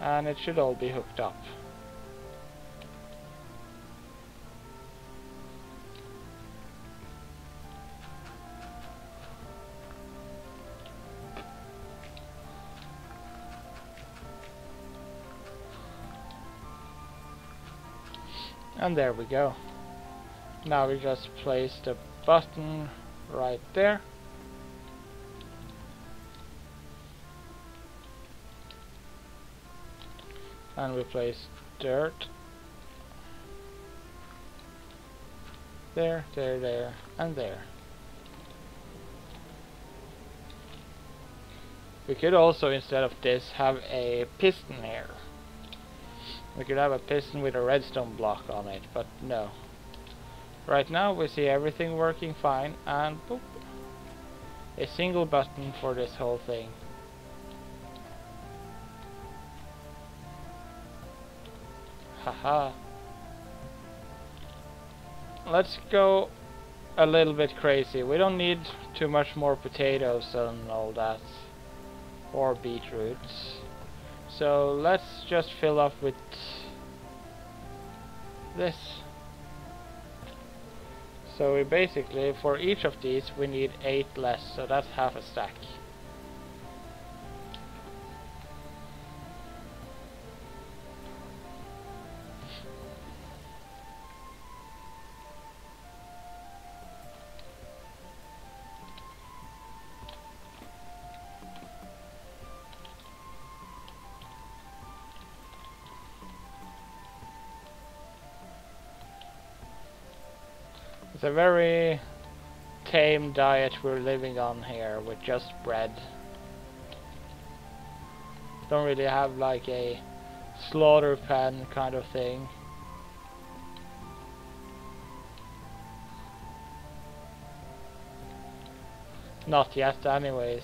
and it should all be hooked up. And there we go. Now we just place the button right there. And we place dirt. There, there, there, and there. We could also, instead of this, have a piston here. We could have a piston with a redstone block on it, but no. Right now we see everything working fine, and boop, a single button for this whole thing. Haha. Let's go a little bit crazy. We don't need too much more potatoes and all that, or beetroots. So let's just fill up with this. So we basically, for each of these, we need 8 less, so that's half a stack. It's a very tame diet we're living on here, with just bread. Don't really have like a slaughter pen kind of thing. Not yet anyways.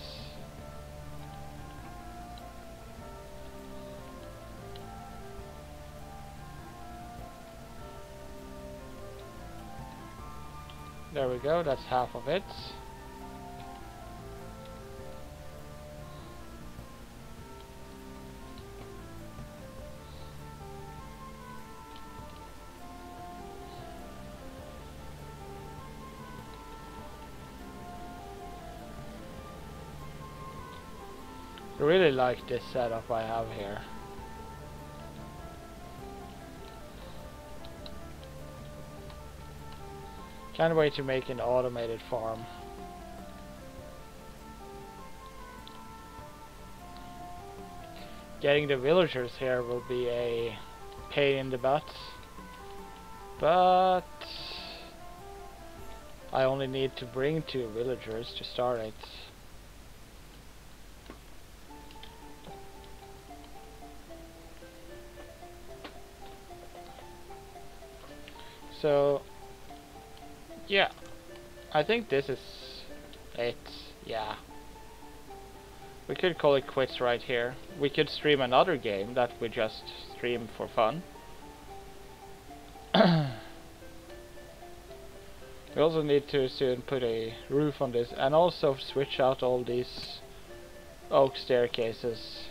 There we go, that's half of it. I really like this setup I have here. Can't wait to make an automated farm. Getting the villagers here will be a pain in the butt, but I only need to bring 2 villagers to start it. So yeah, I think this is it. Yeah. We could call it quits right here. We could stream another game that we just stream for fun. We also need to soon put a roof on this, and also switch out all these oak staircases.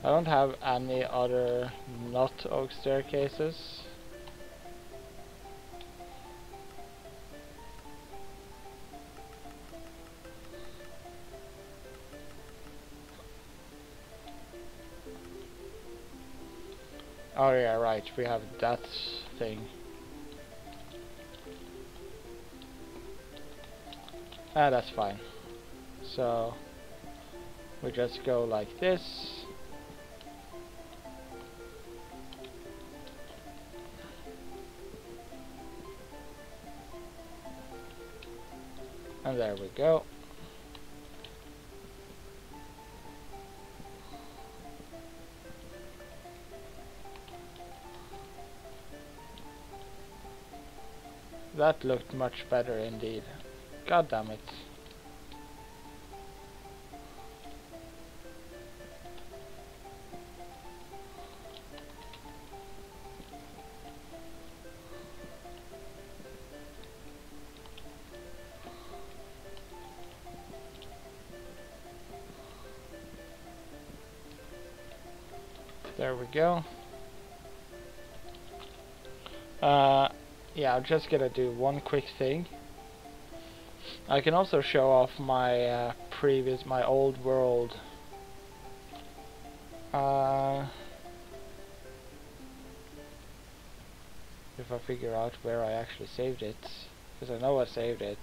I don't have any other not oak staircases. Oh yeah, right, we have that thing. Ah, that's fine. So we just go like this. And there we go. That looked much better indeed. God damn it. There we go. Yeah, I'm just gonna do one quick thing. I can also show off my my old world. If I figure out where I actually saved it, because I know I saved it.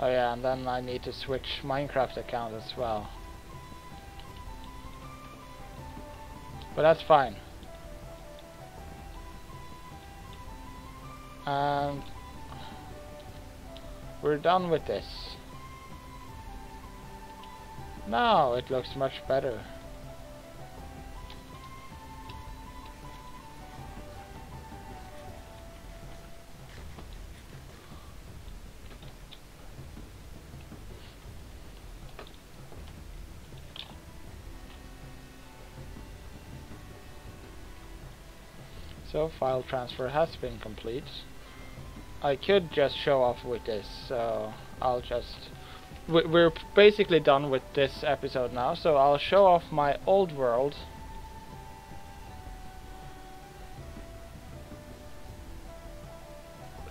Oh yeah, and then I need to switch Minecraft account as well. But that's fine. And we're done with this. Now it looks much better. So file transfer has been complete. I could just show off with this, so I'll just... We're basically done with this episode now, so I'll show off my old world.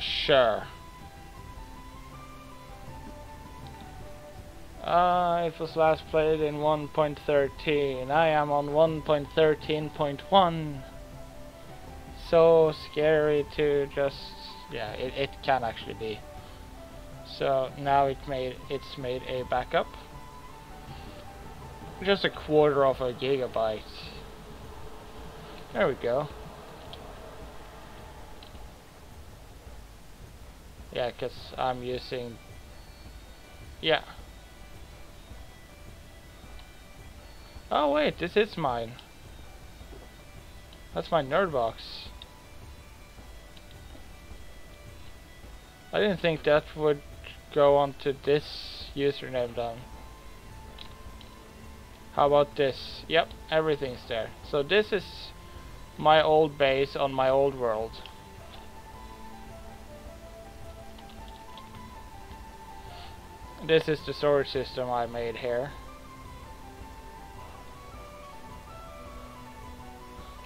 Sure. It was last played in 1.13. I am on 1.13.1. So scary to just... yeah, it can actually be. So now it's made a backup. Just a quarter of a gigabyte. There we go. Yeah, because I'm using... yeah. Oh wait, this is mine. That's my nerd box. I didn't think that would go onto this username then. How about this? Yep, everything's there. So this is my old base on my old world. This is the storage system I made here.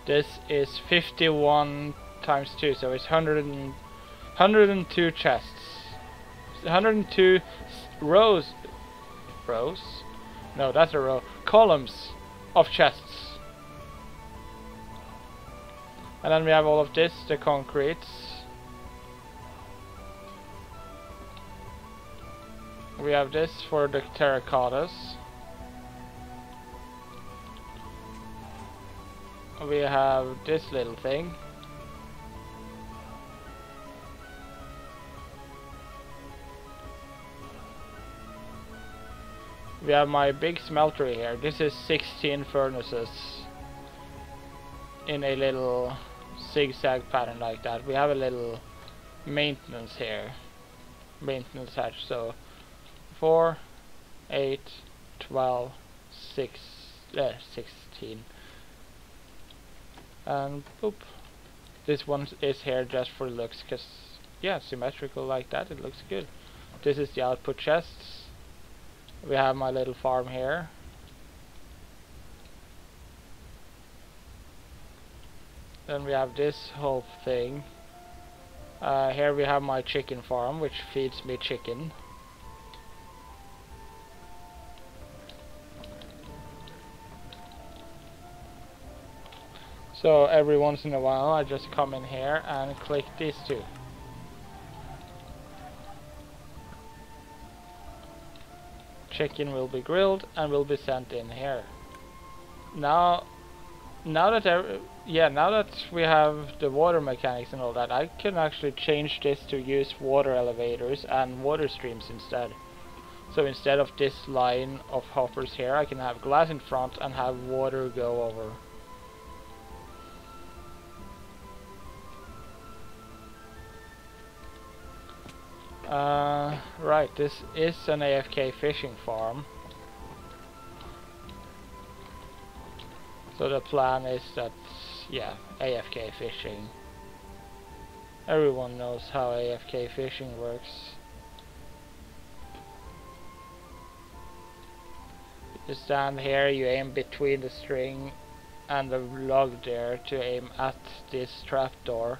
This is 51 times 2, so it's 102 chests. 102 rows. Rows? No, that's a row. Columns of chests. And then we have all of this, the concretes. We have this for the terracottas. We have this little thing. We have my big smelter here. This is 16 furnaces in a little zigzag pattern like that. We have a little maintenance here. Maintenance hatch, so 4, 8, 12, 16. And boop. This one is here just for looks, because, yeah, symmetrical like that, it looks good. This is the output chests. We have my little farm here. Then we have this whole thing. Here we have my chicken farm, which feeds me chicken. So every once in a while I just come in here and click these two. Chicken will be grilled and will be sent in here. Now that we have the water mechanics and all that, I can actually change this to use water elevators and water streams instead. So instead of this line of hoppers here, I can have glass in front and have water go over. Right, this is an AFK fishing farm. So the plan is that, yeah, AFK fishing. Everyone knows how AFK fishing works. You stand here, you aim between the string and the log there to aim at this trapdoor.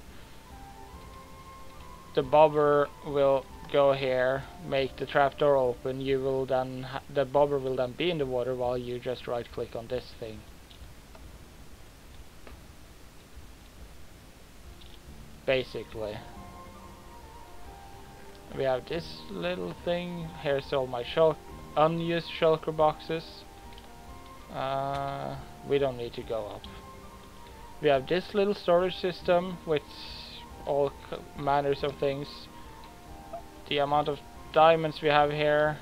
The bobber will go here, make the trapdoor open. You will then the bobber will then be in the water while you just right click on this thing. Basically, we have this little thing. Here's all my unused shulker boxes. We don't need to go up. We have this little storage system with all manners of things. The amount of diamonds we have here,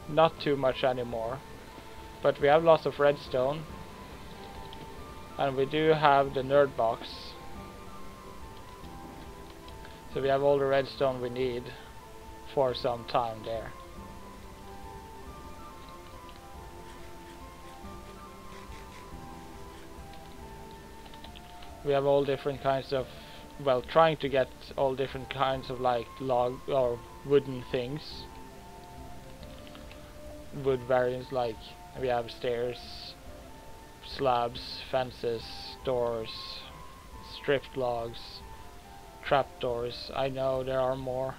not too much anymore, but we have lots of redstone, and we do have the nerd box. So we have all the redstone we need for some time there. We have all different kinds of, well, trying to get all different kinds of like log or wooden things. Wood variants, like we have stairs, slabs, fences, doors, stripped logs, trapdoors. I know there are more.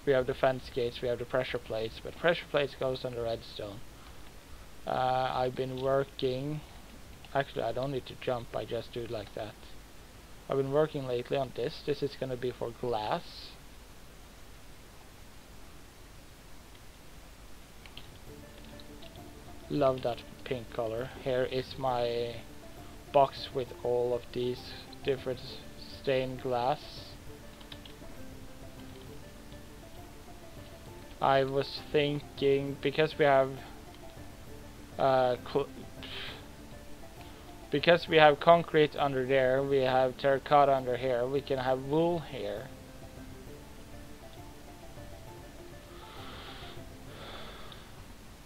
We have the fence gates, we have the pressure plates, but pressure plates goes on the redstone. I've been working, actually I don't need to jump, I just do it like that. I've been working lately on this. This is gonna be for glass. Love that pink color. Here is my box with all of these different stained glass. I was thinking, because we have concrete under there, we have terracotta under here, we can have wool here.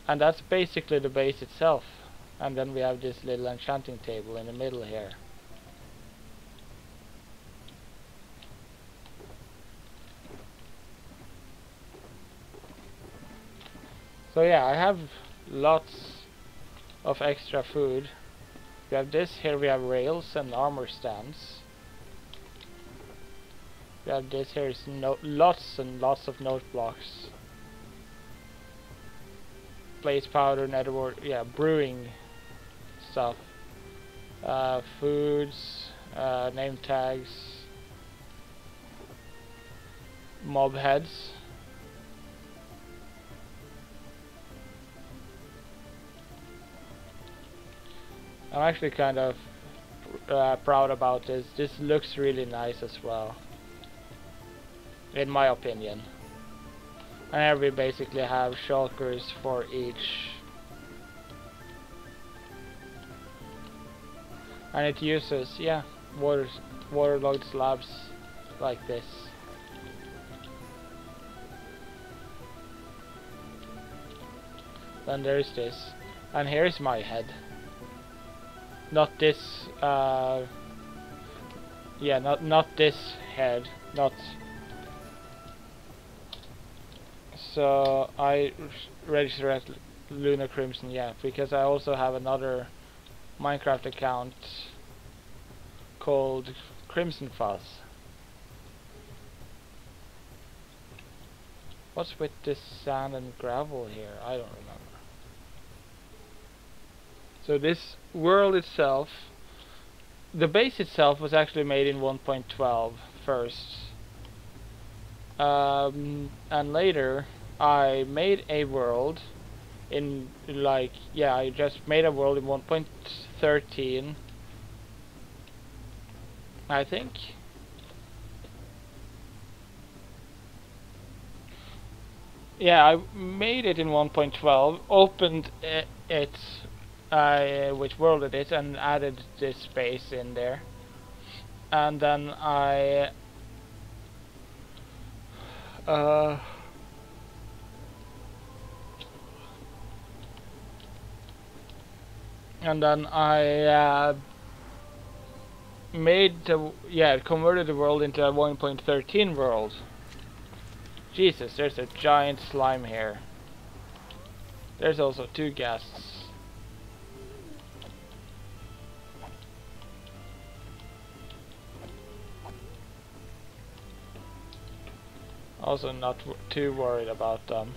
And that's basically the base itself. And then we have this little enchanting table in the middle here. So yeah, I have lots of extra food. We have this, here we have rails and armor stands. We have this, here is lots and lots of note blocks. Blaze powder, netherwort, yeah, brewing stuff. Foods, name tags, mob heads. I'm actually kind of proud about this. This looks really nice as well, in my opinion. And here we basically have shulkers for each. And it uses, yeah, waterlogged slabs like this. Then there's this. And here's my head. Not this, yeah, not this head. Not... So, I register at Lunar Crimson, yeah, because I also have another Minecraft account called Crimson Fuzz. What's with this sand and gravel here? I don't remember. So this world itself, the base itself was actually made in 1.12 first. And later I made a world in like, yeah, I just made a world in 1.13, I think. Yeah, I made it in 1.12, opened it, which world it is, and added this space in there. And then I made the, yeah, converted the world into a 1.13 world. Jesus, there's a giant slime here. There's also 2 ghasts. Also not too worried about them.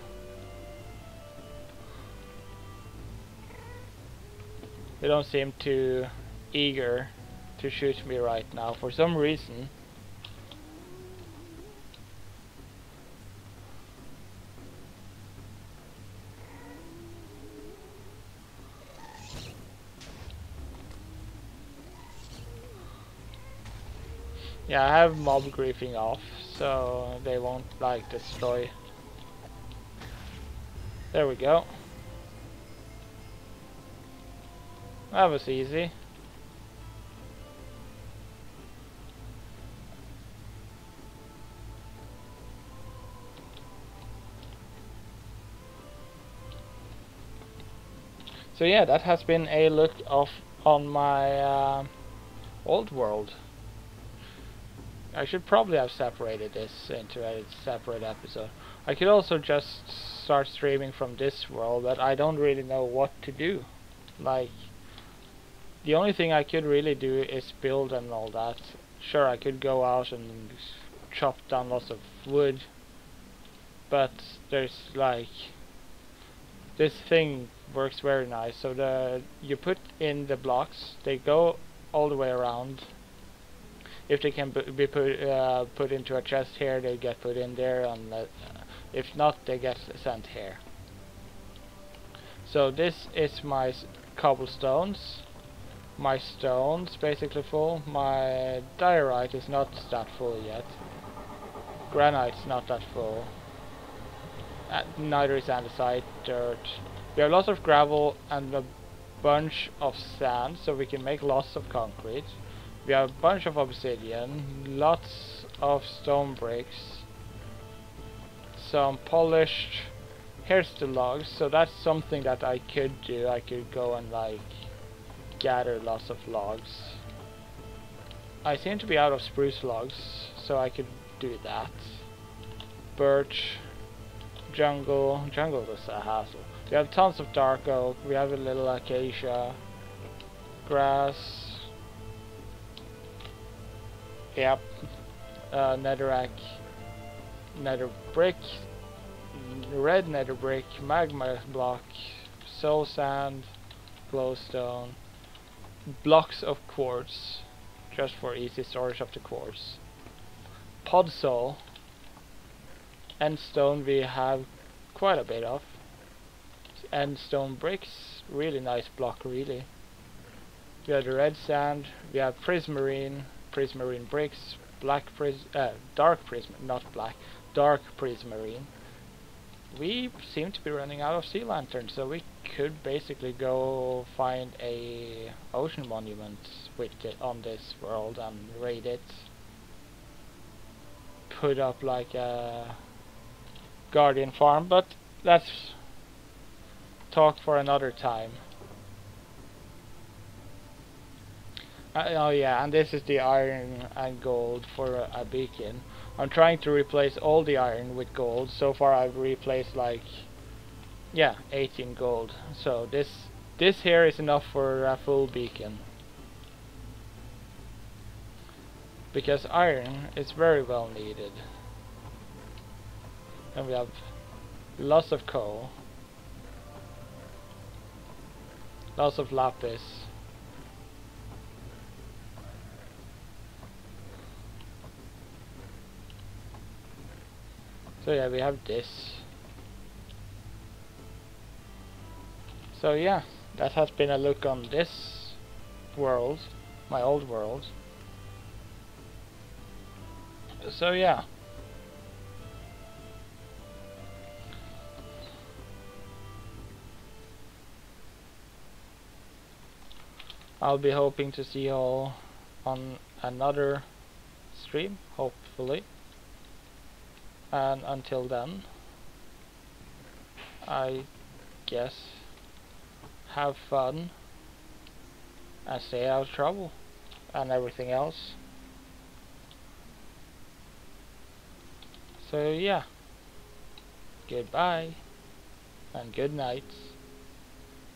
They don't seem too eager to shoot me right now for some reason. Yeah, I have mob griefing off, so they won't like destroy. There we go. That was easy. So yeah, that has been a look on my old world. I should probably have separated this into a separate episode. I could also just start streaming from this world, but I don't really know what to do. Like, the only thing I could really do is build and all that. Sure, I could go out and chop down lots of wood, but there's like, this thing works very nice. So you put in the blocks, they go all the way around. If they can be put into a chest here, they get put in there, and if not, they get sent here. So this is my cobblestones. My stone's basically full. My diorite is not that full yet. Granite's not that full. Neither is andesite, dirt. We have lots of gravel and a bunch of sand, so we can make lots of concrete. We have a bunch of obsidian, lots of stone bricks, some polished. Here's the logs, so that's something that I could do. I could go and like gather lots of logs. I seem to be out of spruce logs, so I could do that. Birch, jungle is a hassle. We have tons of dark oak, we have a little acacia, grass. Yep, netherrack, nether brick, red nether brick, magma block, soul sand, glowstone, blocks of quartz, just for easy storage of the quartz, podzol, and stone we have quite a bit of, and stone bricks, really nice block really. We have the red sand, we have prismarine bricks, dark prism, not black, dark prismarine. We seem to be running out of sea lanterns, so we could basically go find a ocean monument with it on this world and raid it. Put up like a guardian farm, but that's talk for another time. Oh yeah, and this is the iron and gold for a beacon. I'm trying to replace all the iron with gold. So far I've replaced like, yeah, 18 gold. So this here is enough for a full beacon. Because iron is very well needed. And we have lots of coal. Lots of lapis. So yeah, we have this. So yeah, that has been a look on this world, my old world. So yeah. I'll be hoping to see you all on another stream, hopefully. And until then, I guess have fun and stay out of trouble and everything else. So yeah, goodbye and good night.